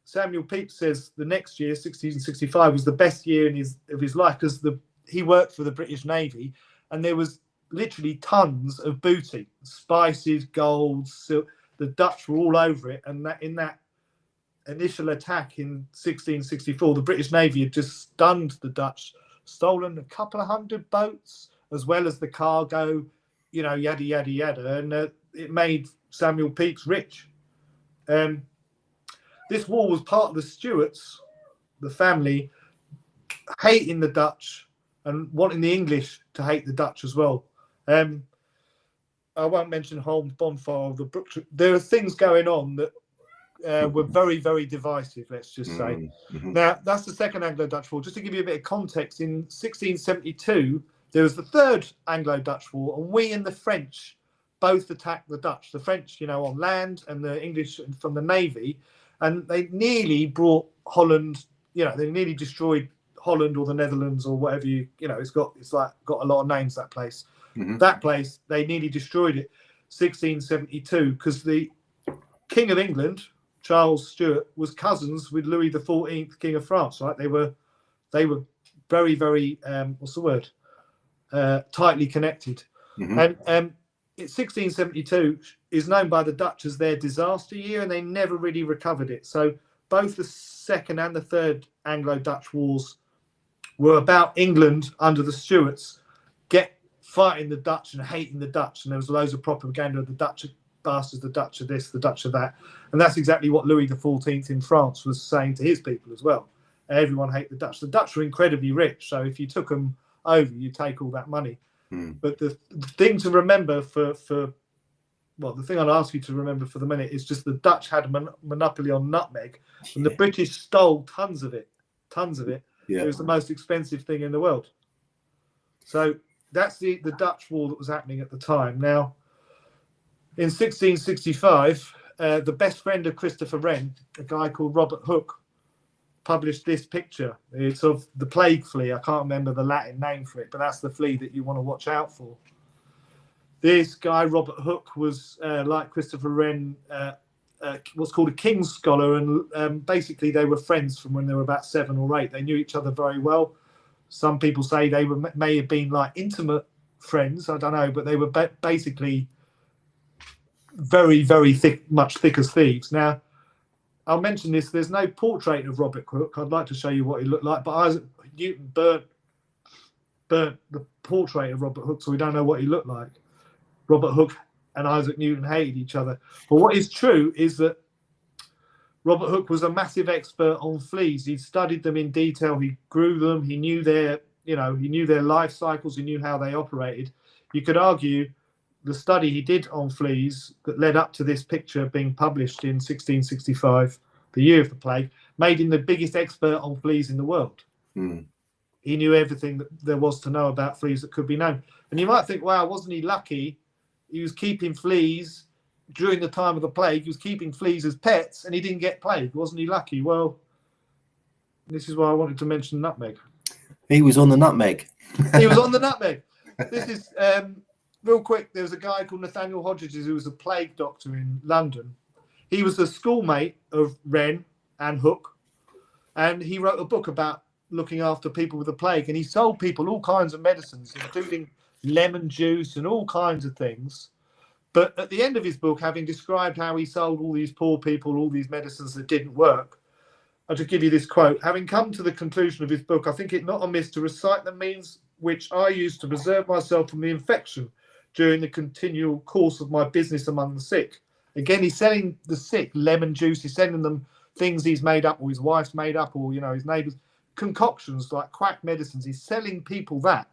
Speaker 1: Samuel Pepys says the next year, 1665, was the best year of his life, because he worked for the British Navy, and there was literally tons of booty, spices, gold, silk. The Dutch were all over it. And in that initial attack in 1664, the British Navy had just stunned the Dutch, stolen a couple of hundred boats, as well as the cargo, yada, yada, yada. And it made Samuel Pepys rich. This war was part of the Stuarts, the family, hating the Dutch and wanting the English to hate the Dutch as well. I won't mention Holmes' bonfire of the Brook. There are things going on that were very, very divisive, let's just say. Now, that's the Second Anglo-Dutch War. Just to give you a bit of context, in 1672, there was the Third Anglo-Dutch War, and we and the French both attacked the Dutch. The French, on land, and the English from the Navy. And they nearly brought Holland, they nearly destroyed Holland or the Netherlands or whatever it's got a lot of names, that place. That place, they nearly destroyed it, 1672, because the King of England, Charles Stuart, was cousins with Louis XIV, King of France, right? They were very, very, tightly connected. And 1672 is known by the Dutch as their disaster year, and they never really recovered it. So both the Second and the Third Anglo-Dutch Wars were about England under the Stuarts fighting the Dutch and hating the Dutch, and there was loads of propaganda of the Dutch bastards, the Dutch are this, the Dutch are that. And that's exactly what Louis XIV in France was saying to his people as well. Everyone hate the Dutch. The Dutch were incredibly rich, so if you took them over, you take all that money. But the thing to remember the thing I'd ask you to remember for the minute is just the Dutch had a monopoly on nutmeg, and the British stole tons of it. It was the most expensive thing in the world. So that's the Dutch war that was happening at the time. Now, in 1665, the best friend of Christopher Wren, a guy called Robert Hooke, published this picture. It's of the plague flea. I can't remember the Latin name for it, but that's the flea that you want to watch out for. This guy, Robert Hooke, was like Christopher Wren, what's called a King's Scholar, and basically they were friends from when they were about 7 or 8. They knew each other very well. Some people say they may have been like intimate friends. I don't know, but they were basically very, very thick, much thick as thieves. Now, I'll mention this. There's no portrait of Robert Hooke. I'd like to show you what he looked like, but Isaac Newton burnt the portrait of Robert Hooke, so we don't know what he looked like. Robert Hooke and Isaac Newton hated each other. But what is true is that Robert Hooke was a massive expert on fleas. He studied them in detail. He grew them. He knew their life cycles. He knew how they operated. You could argue the study he did on fleas that led up to this picture being published in 1665, the year of the plague, made him the biggest expert on fleas in the world. He knew everything that there was to know about fleas that could be known. And you might think, wow, wasn't he lucky? He was keeping fleas during the time of the plague. He was keeping fleas as pets and he didn't get plague. Wasn't he lucky? Well, this is why I wanted to mention nutmeg.
Speaker 2: He was on the nutmeg.
Speaker 1: He was on the nutmeg. This is, real quick, there was a guy called Nathaniel Hodges who was a plague doctor in London. He was a schoolmate of Wren and Hooke, and he wrote a book about looking after people with the plague, and he sold people all kinds of medicines, including lemon juice and all kinds of things. But at the end of his book, having described how he sold all these poor people all these medicines that didn't work, I'll just give you this quote. Having come to the conclusion of his book, I think it not amiss to recite the means which I used to preserve myself from the infection during the continual course of my business among the sick. Again, he's selling the sick lemon juice. He's sending them things he's made up or his wife's made up or, his neighbours, concoctions like quack medicines. He's selling people that.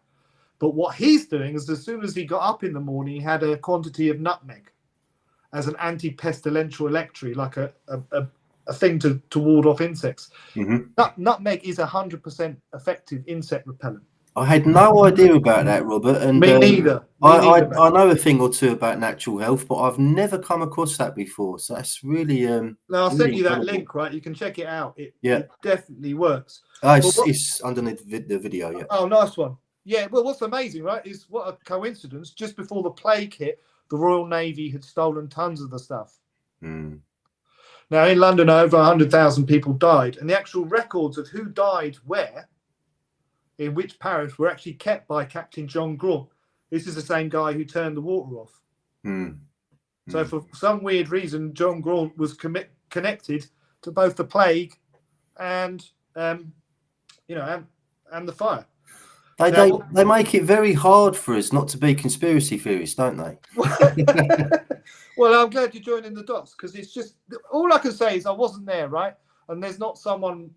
Speaker 1: But what he's doing is as soon as he got up in the morning, he had a quantity of nutmeg as an anti-pestilential electricity, like a thing to ward off insects. Nutmeg is 100% effective insect repellent.
Speaker 2: I had no idea about that, Robert. And
Speaker 1: Me neither.
Speaker 2: I know a thing or two about natural health, but I've never come across that before. So that's really
Speaker 1: now I'll send you that link, right? You can check it out. It definitely works.
Speaker 2: It's underneath the video, yeah.
Speaker 1: Oh, nice one. Yeah, well, what's amazing, right, is what a coincidence. Just before the plague hit, the Royal Navy had stolen tons of the stuff. Now, in London, over 100,000 people died, and the actual records of who died where, in which parish, were actually kept by Captain John Graunt. This is the same guy who turned the water off. So for some weird reason, John Graunt was connected to both the plague and, and the fire.
Speaker 2: They make it very hard for us not to be conspiracy theorists, don't they?
Speaker 1: Well, I'm glad you're joining the dots, because it's just, all I can say is I wasn't there, right? And there's not someone,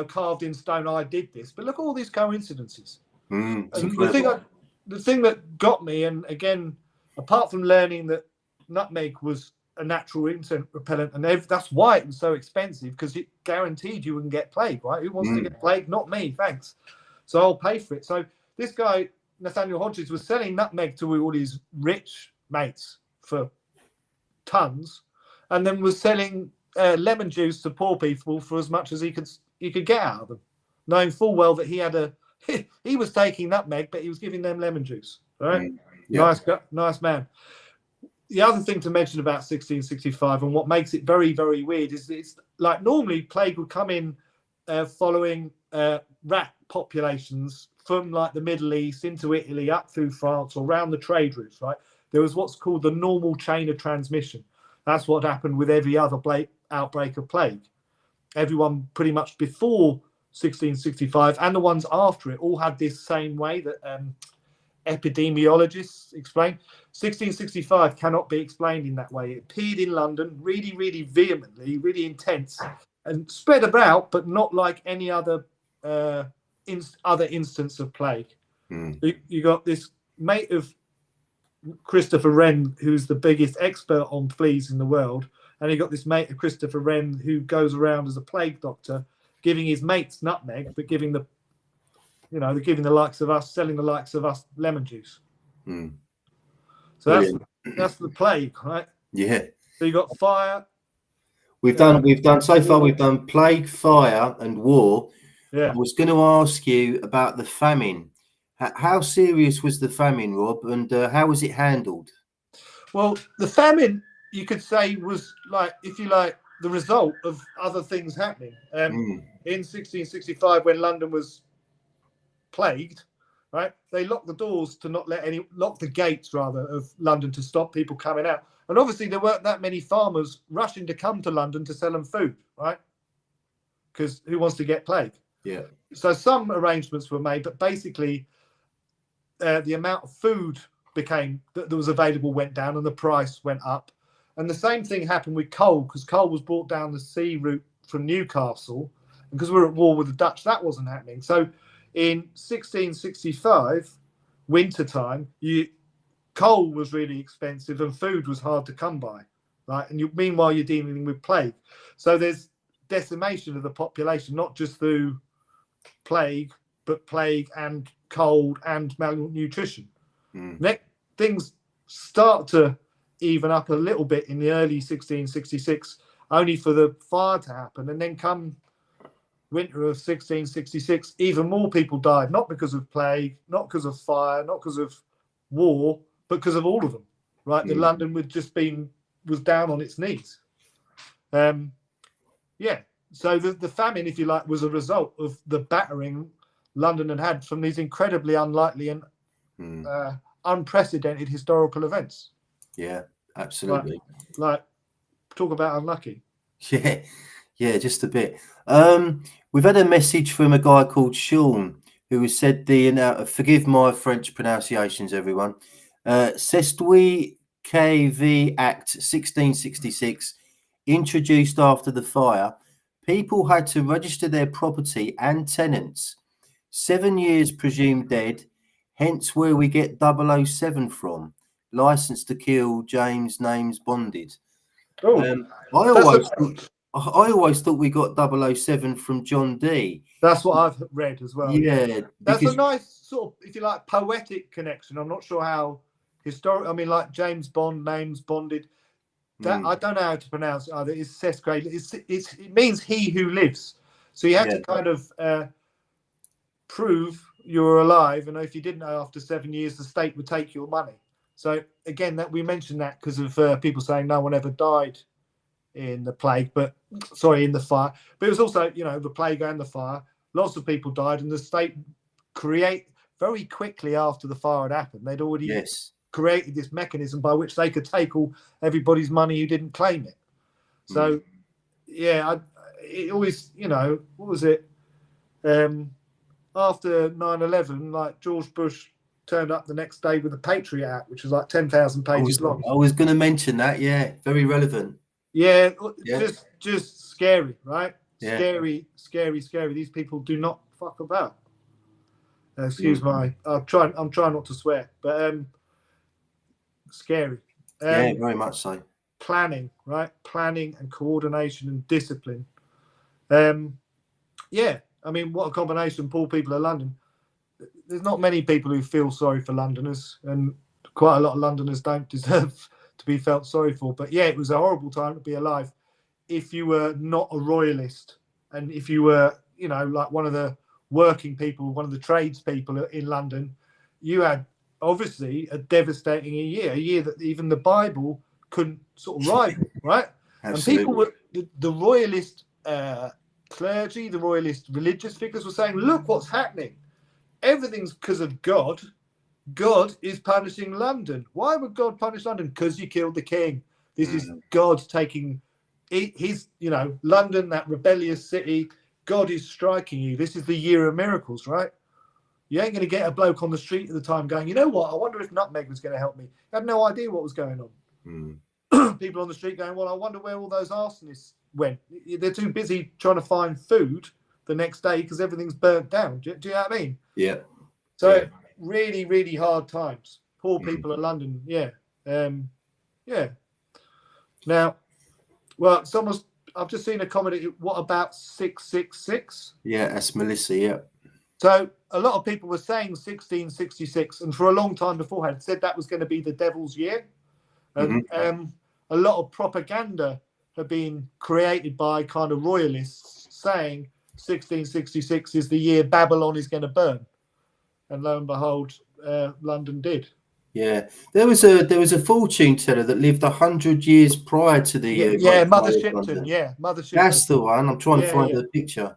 Speaker 1: carved in stone, I did this. But look at all these coincidences. And the thing that got me, and again, apart from learning that nutmeg was a natural insect repellent, and that's why it was so expensive, because it guaranteed you wouldn't get plague, right? Who wants to get plague? Not me, thanks. So I'll pay for it. So this guy, Nathaniel Hodges, was selling nutmeg to all his rich mates for tons, and then was selling lemon juice to poor people for as much as he could get out of them, knowing full well that he was taking nutmeg, but he was giving them lemon juice. All right, nice man. The other thing to mention about 1665 and what makes it very, very weird is it's like normally plague would come in following rat populations from like the Middle East into Italy, up through France, or around the trade routes, right? There was what's called the normal chain of transmission. That's what happened with every other outbreak of plague. Everyone pretty much before 1665 and the ones after it all had this same way that epidemiologists explain. 1665 cannot be explained in that way. It appeared in London really, really vehemently, really intense, and spread about, but not like any other instance of plague. You got this mate of Christopher Wren, who's the biggest expert on fleas in the world, and you got this mate of Christopher Wren who goes around as a plague doctor, giving his mates nutmeg, but giving the likes of us, selling the likes of us lemon juice. So that's the plague, right? Yeah. So you got fire.
Speaker 2: We've done plague, fire, and war. Yeah. I was going to ask you about the famine. How serious was the famine, Rob, and how was it handled?
Speaker 1: Well, the famine, you could say, was the result of other things happening. In 1665, when London was plagued, right, they locked the doors to not lock the gates rather of London to stop people coming out. And obviously there weren't that many farmers rushing to come to London to sell them food, right? Because who wants to get plague?
Speaker 2: Yeah.
Speaker 1: So some arrangements were made, but basically the amount of food that was available went down and the price went up. And the same thing happened with coal, because coal was brought down the sea route from Newcastle, and because we were at war with the Dutch, that wasn't happening. So in 1665 wintertime, coal was really expensive and food was hard to come by, right? And meanwhile you're dealing with plague, so there's decimation of the population, not just through plague, but plague and cold and malnutrition. Things start to even up a little bit in the early 1666, only for the fire to happen, and then come winter of 1666, even more people died, not because of plague, not because of fire, not because of war, but because of all of them, right? The London was down on its knees. So the famine, if you like, was a result of the battering London had from these incredibly unlikely and unprecedented historical events.
Speaker 2: Yeah, absolutely.
Speaker 1: Like talk about unlucky.
Speaker 2: Yeah, just a bit. We've had a message from a guy called Sean who has said forgive my French pronunciations, everyone. Sestoui KV Act 1666, introduced after the fire, people had to register their property and tenants. 7 years presumed dead, hence where we get 007 from. License to kill, James names bonded. I always thought we got 007 from John Dee.
Speaker 1: That's what I've read as well.
Speaker 2: Yeah.
Speaker 1: That's a nice sort of, if you like, poetic connection. I'm not sure how historic. I mean, like James Bond names bonded. That I don't know how to pronounce it either. It's Sesgrave. It means he who lives. So you have to kind of prove you're alive, and if you didn't know after 7 years, the state would take your money. So again, that we mentioned that because of people saying no one ever died in the plague, in the fire. But it was also, the plague and the fire. Lots of people died, and the state very quickly after the fire had happened, they'd already created this mechanism by which they could take everybody's money who didn't claim it. So, it always, what was it? After 9/11, like George Bush turned up the next day with the Patriot Act, which was like 10,000 pages long.
Speaker 2: I was going to mention that. Yeah, very relevant.
Speaker 1: Yeah. Just scary, right? Yeah. Scary. These people do not fuck about. Excuse my. I'm trying not to swear, but scary.
Speaker 2: Very much so.
Speaker 1: Planning, right? Planning and coordination and discipline. I mean, what a combination, poor people of London. There's not many people who feel sorry for Londoners, and quite a lot of Londoners don't deserve to be felt sorry for. But yeah, it was a horrible time to be alive if you were not a royalist, and if you were, like one of the working people, one of the tradespeople in London. You had obviously a devastating year, a year that even the Bible couldn't sort of rival, right?
Speaker 2: Absolutely.
Speaker 1: And people were the royalist clergy, the royalist religious figures were saying, look what's happening. Everything's because of God. God is punishing London. Why would God punish London? Because you killed the king. This is God taking his, London, that rebellious city. God is striking you. This is the year of miracles, right? You ain't going to get a bloke on the street at the time going, you know what? I wonder if nutmeg was going to help me. I had no idea what was going on. People on the street going, well, I wonder where all those arsonists went. They're too busy trying to find food the next day because everything's burnt down. Do you know what I mean?
Speaker 2: Yeah.
Speaker 1: So really, really hard times. Poor people in London. Yeah. Now, well, I've just seen a comment. What about 666?
Speaker 2: Yeah, that's Melissa. Yeah.
Speaker 1: So a lot of people were saying 1666, and for a long time beforehand said that was going to be the devil's year. And a lot of propaganda had been created by kind of royalists saying 1666 is the year Babylon is going to burn. And lo and behold, London did.
Speaker 2: Yeah, there was a fortune teller that lived 100 years prior to the
Speaker 1: Mother Shipton. Yeah, Mother Shipton.
Speaker 2: That's the one. I'm trying to find the picture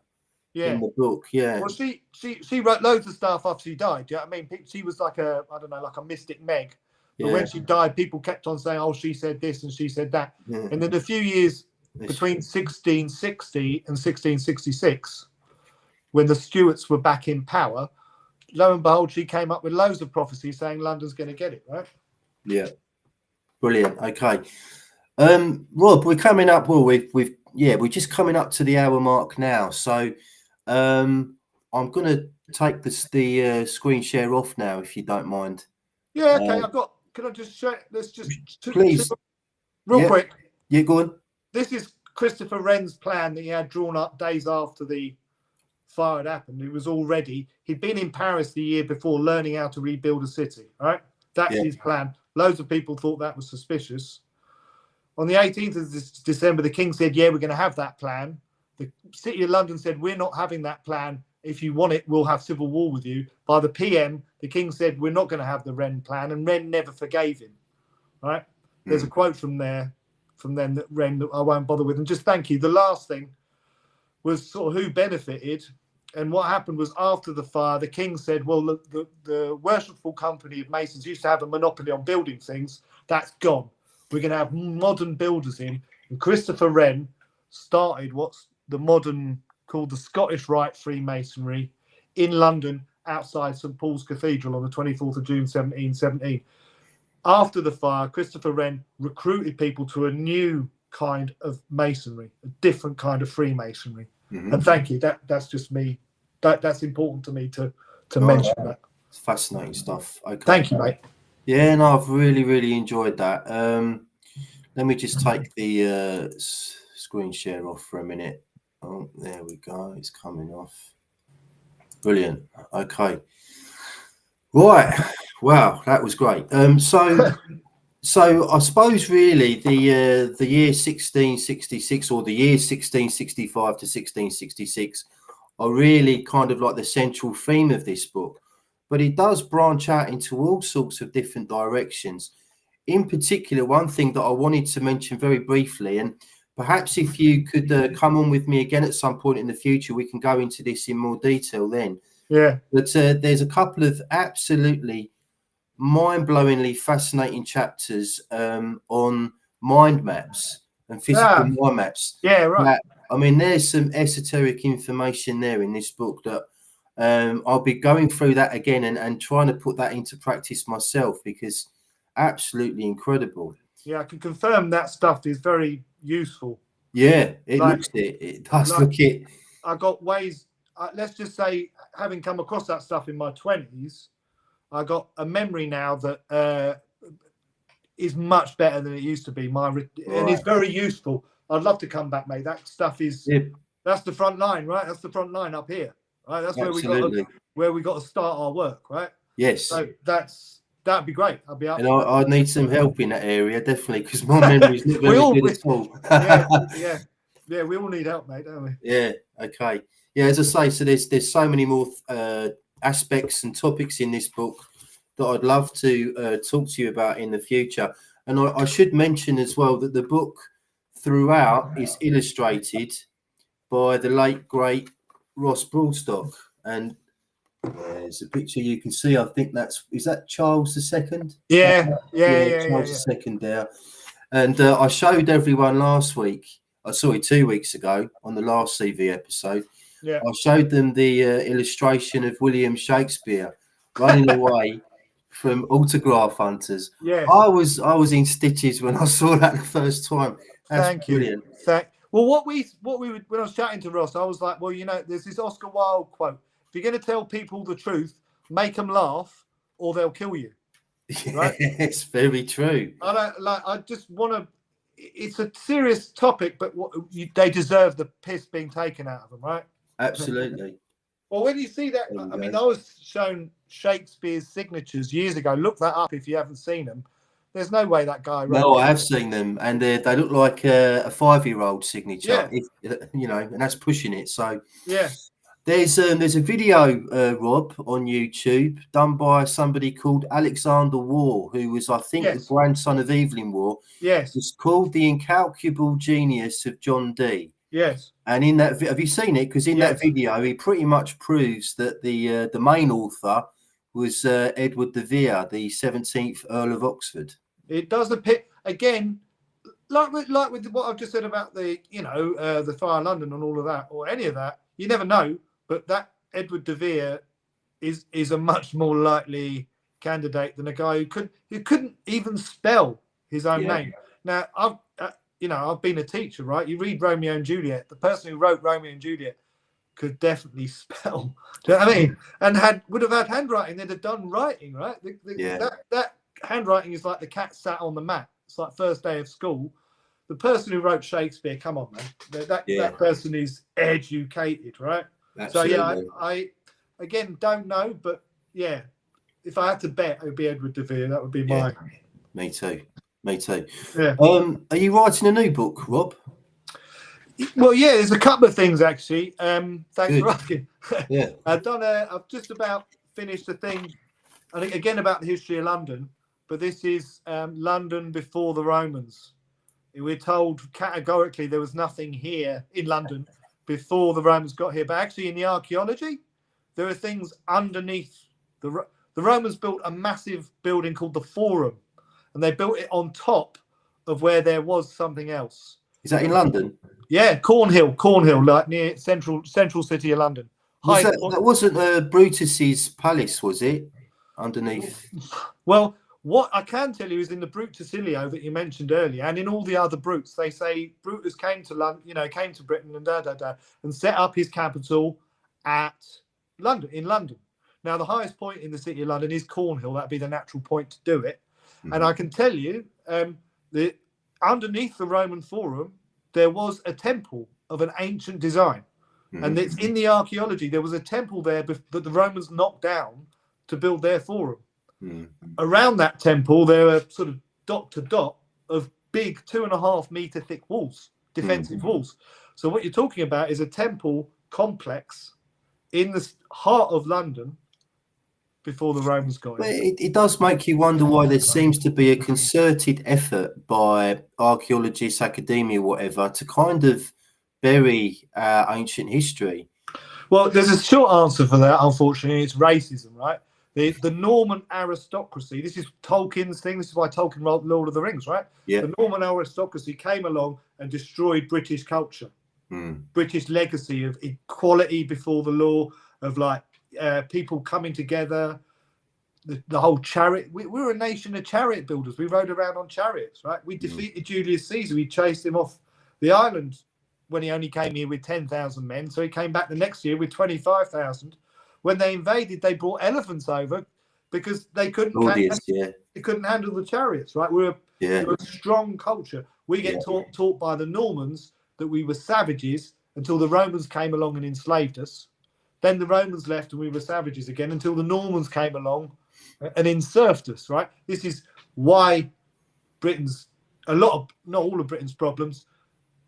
Speaker 2: in the book. Yeah.
Speaker 1: Well, she wrote loads of stuff after she died. Do you know what I mean? She was like a mystic Meg. But when she died, people kept on saying, "Oh, she said this and she said that." Yeah. And then a few years between 1660 and 1666, when the Stuarts were back in power, lo and behold, she came up with loads of prophecies saying London's going to get it, right?
Speaker 2: Yeah, brilliant. Okay, Rob, we're coming up. Well, we're just coming up to the hour mark now. So, I'm going to take the screen share off now, if you don't mind.
Speaker 1: Yeah, okay. Can I just show? Let's just
Speaker 2: please,
Speaker 1: real quick.
Speaker 2: Yeah, go on.
Speaker 1: This is Christopher Wren's plan that he had drawn up days after the fire had happened. It was already, he'd been in Paris the year before learning how to rebuild a city, right? That's his plan. Loads of people thought that was suspicious. On the 18th of December, the king said, yeah, we're going to have that plan. The City of London said, we're not having that plan. If you want it, we'll have civil war with you. By the PM, the king said, we're not going to have the Wren plan, and Wren never forgave him, right? There's a quote from then that Wren, that I won't bother with. And just thank you. The last thing was sort of who benefited. And what happened was, after the fire, the king said, well, look, the worshipful company of masons used to have a monopoly on building things. That's gone. We're going to have modern builders in. And Christopher Wren started what's the modern called the Scottish Rite Freemasonry in London, outside St Paul's Cathedral, on the 24th of June 1717. After the fire, Christopher Wren recruited people to a new kind of masonry, a different kind of Freemasonry. And thank you. That's just me. That's important to me to mention that.
Speaker 2: It's fascinating stuff. Okay.
Speaker 1: Thank you, mate.
Speaker 2: Yeah, no, I've really enjoyed that. Let me just take the screen share off for a minute. Oh, there we go. It's coming off. Brilliant. Okay. Right. Wow, that was great. So I suppose really the year 1666, or the years 1665 to 1666, are really kind of like the central theme of this book. But it does branch out into all sorts of different directions. In particular, one thing that I wanted to mention very briefly, and perhaps if you could come on with me again at some point in the future, we can go into this in more detail then.
Speaker 1: Yeah.
Speaker 2: But there's a couple of absolutely mind-blowingly fascinating chapters on mind maps and physical mind maps.
Speaker 1: Yeah, right.
Speaker 2: I mean, there's some esoteric information there in this book that I'll be going through that again and trying to put that into practice myself, because absolutely incredible.
Speaker 1: Yeah, I can confirm that stuff is very useful.
Speaker 2: Yeah, it looks it. It does look it.
Speaker 1: I got ways. Let's just say, having come across that stuff in my 20s, I got a memory now that is much better than it used to be. And it's very useful. I'd love to come back, mate. That stuff is that's the front line, right? That's the front line up here, right? That's where we got to start our work, right?
Speaker 2: Yes.
Speaker 1: So that'd be great. I'll be up.
Speaker 2: And I need some help in that area, definitely, because my memory's not very good at all.
Speaker 1: yeah, we all need help, mate, don't we?
Speaker 2: Yeah. Okay. Yeah, as I say, so there's so many more aspects and topics in this book that I'd love to talk to you about in the future. And I should mention as well that the book throughout is illustrated by the late great Ross Broadstock, and there's a picture you can see. I think is that Charles II?
Speaker 1: Yeah,
Speaker 2: Charles II there. And I showed everyone last week, 2 weeks ago on the last CV episode.
Speaker 1: Yeah,
Speaker 2: I showed them the illustration of William Shakespeare running away from autograph hunters.
Speaker 1: Yeah,
Speaker 2: I was in stitches when I saw that the first time. That's brilliant.
Speaker 1: Well, what we when I was chatting to Ross, I was like, well, there's this Oscar Wilde quote: if you're going to tell people the truth, make them laugh, or they'll kill you. Right?
Speaker 2: It's very true.
Speaker 1: I just want to. It's a serious topic, but they deserve the piss being taken out of them, right?
Speaker 2: Absolutely.
Speaker 1: Well, when you see that, I mean, I was shown Shakespeare's signatures years ago. Look that up if you haven't seen them. There's no way that guy wrote.
Speaker 2: No, I have seen them, and they look like a 5-year-old signature.
Speaker 1: Yeah.
Speaker 2: And that's pushing it. So
Speaker 1: yeah,
Speaker 2: there's a video, Rob, on YouTube done by somebody called Alexander War, who was, I think, the grandson of Evelyn War.
Speaker 1: Yes,
Speaker 2: it's called The Incalculable Genius of John Dee.
Speaker 1: Yes.
Speaker 2: And in that, have you seen it? Because in that video, he pretty much proves that the main author was Edward de Vere, the 17th Earl of Oxford.
Speaker 1: It does appear again, like with what I've just said about the the fire in London and all of that, or any of that. You never know, but that Edward de Vere is a much more likely candidate than a guy who couldn't even spell his own name. Now, I've been a teacher, right? You read Romeo and Juliet. The person who wrote Romeo and Juliet could definitely spell. Do you know what I mean? And would have had handwriting. They'd have done writing, right? That handwriting is like the cat sat on the mat. It's like first day of school. The person who wrote Shakespeare, come on, man. That person is educated, right? Absolutely. So I again don't know, but yeah, if I had to bet, it would be Edward de Vere. That would be mine.
Speaker 2: Me too. Yeah. Are you writing a new book, Rob?
Speaker 1: Well, yeah, there's a couple of things actually. Thanks for asking.
Speaker 2: Yeah.
Speaker 1: I've just about finished a thing, I think again about the history of London, but this is London before the Romans. We're told categorically there was nothing here in London before the Romans got here, but actually in the archaeology, there are things underneath. The Romans built a massive building called the Forum, and they built it on top of where there was something else.
Speaker 2: Is that in London?
Speaker 1: Yeah, Cornhill, like near central city of London.
Speaker 2: That wasn't Brutus's palace, was it? Underneath.
Speaker 1: Well, what I can tell you is in the Brutusilio that you mentioned earlier, and in all the other Brutes, they say Brutus came to London, came to Britain and set up his capital at London, in London. Now, the highest point in the city of London is Cornhill. That'd be the natural point to do it. Mm-hmm. And I can tell you that underneath the Roman Forum, there was a temple of an ancient design. Mm-hmm. And it's in the archaeology. There was a temple there that the Romans knocked down to build their Forum. Mm-hmm. Around that temple, there are sort of dot to dot of big 2.5 meter thick walls, defensive walls. So what you're talking about is a temple complex in the heart of London before the Romans got in.
Speaker 2: It does make you wonder why there seems to be a concerted effort by archaeologists, academia, whatever, to kind of bury ancient history.
Speaker 1: Well, there's a short answer for that, unfortunately. It's racism, right? The Norman aristocracy, this is Tolkien's thing. This is why Tolkien wrote Lord of the Rings, right? Yeah. The Norman aristocracy came along and destroyed British culture, British legacy of equality before the law, of like people coming together, the whole chariot. We're a nation of chariot builders. We rode around on chariots, right? We defeated Julius Caesar. We chased him off the island when he only came here with 10,000 men. So he came back the next year with 25,000. When they invaded, they brought elephants over because they couldn't handle the chariots, right? We're a strong culture. We get taught by the Normans that we were savages until the Romans came along and enslaved us. Then the Romans left and we were savages again until the Normans came along and enserfed us, right? This is why not all of Britain's problems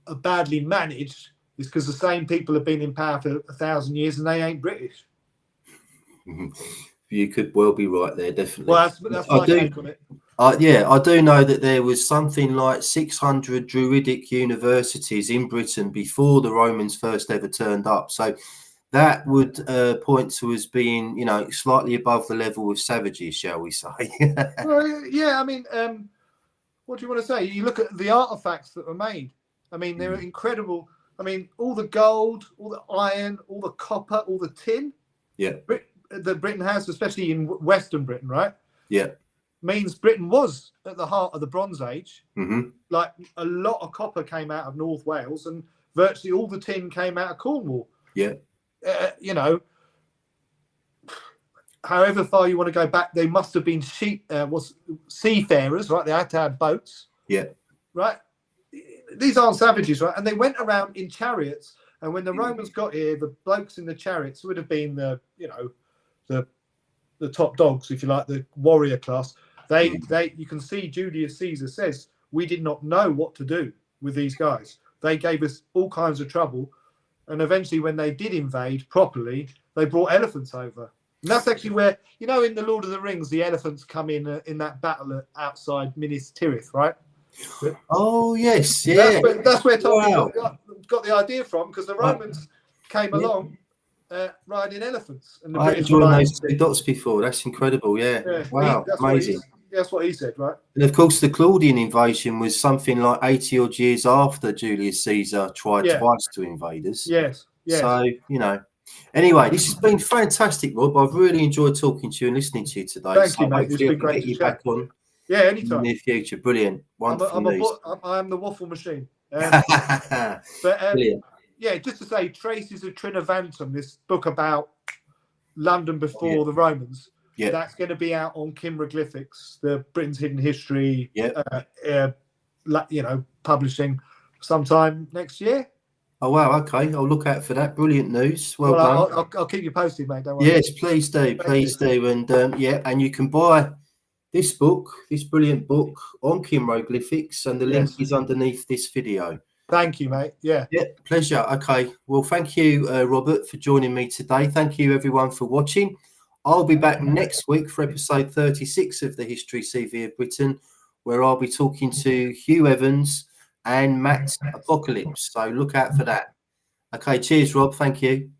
Speaker 1: are badly managed, is because the same people have been in power for 1,000 years and they ain't British.
Speaker 2: You could well be right there, definitely.
Speaker 1: Well, that's my take on it.
Speaker 2: I do know that there was something like 600 Druidic universities in Britain before the Romans first ever turned up. So that would point to us being, slightly above the level of savages, shall we say?
Speaker 1: Well, yeah, I mean, what do you want to say? You look at the artifacts that were made. I mean, they're incredible. I mean, all the gold, all the iron, all the copper, all the tin.
Speaker 2: Yeah.
Speaker 1: That Britain has, especially in Western Britain, right?
Speaker 2: Yeah.
Speaker 1: Means Britain was at the heart of the Bronze Age. Mm-hmm. Like a lot of copper came out of North Wales and virtually all the tin came out of Cornwall.
Speaker 2: Yeah.
Speaker 1: However far you want to go back, they must have been seafarers, right? They had to have boats.
Speaker 2: Yeah.
Speaker 1: Right? These aren't savages, right? And they went around in chariots. And when the Romans got here, the blokes in the chariots would have been the top dogs, if you like, the warrior class. You can see Julius Caesar says, we did not know what to do with these guys. They gave us all kinds of trouble. And eventually when they did invade properly, they brought elephants over. And that's actually where, in the Lord of the Rings, the elephants come in that battle outside Minas Tirith, right?
Speaker 2: Oh, yes, yeah.
Speaker 1: That's where Tolkien got the idea from, because the Romans came along riding elephants. And the
Speaker 2: I haven't drawn those two dots before. That's incredible, yeah. Wow, amazing.
Speaker 1: That's what he said, right?
Speaker 2: And of course, the Claudian invasion was something like 80 odd years after Julius Caesar tried twice to invade us.
Speaker 1: Yes.
Speaker 2: So, Anyway, this has been fantastic, Rob. I've really enjoyed talking to you and listening to you today.
Speaker 1: Thank you, mate. It's
Speaker 2: hopefully I
Speaker 1: been
Speaker 2: can
Speaker 1: great
Speaker 2: get
Speaker 1: to
Speaker 2: you
Speaker 1: chat.
Speaker 2: back on
Speaker 1: Yeah,
Speaker 2: in the
Speaker 1: anytime.
Speaker 2: near future. Brilliant. Wonderful news.
Speaker 1: I am the waffle machine.
Speaker 2: Brilliant.
Speaker 1: Yeah, just to say, Traces of Trinovantum, this book about London before the Romans, that's going to be out on Cymroglyphics, the Britain's Hidden History, publishing sometime next year.
Speaker 2: Oh, wow. Okay. I'll look out for that. Brilliant news. Well done.
Speaker 1: I'll keep you posted, mate. Don't worry.
Speaker 2: Yes, please do. Please do. And and you can buy this book, this brilliant book on Cymroglyphics, and the link is underneath this video.
Speaker 1: Thank you, mate. Yeah,
Speaker 2: pleasure. Okay, well, thank you, Robert, for joining me today. Thank you, everyone, for watching. I'll be back next week for episode 36 of the History CV of Britain, where I'll be talking to Hugh Evans and Matt Apocalypse. So look out for that. Okay, cheers, Rob. Thank you.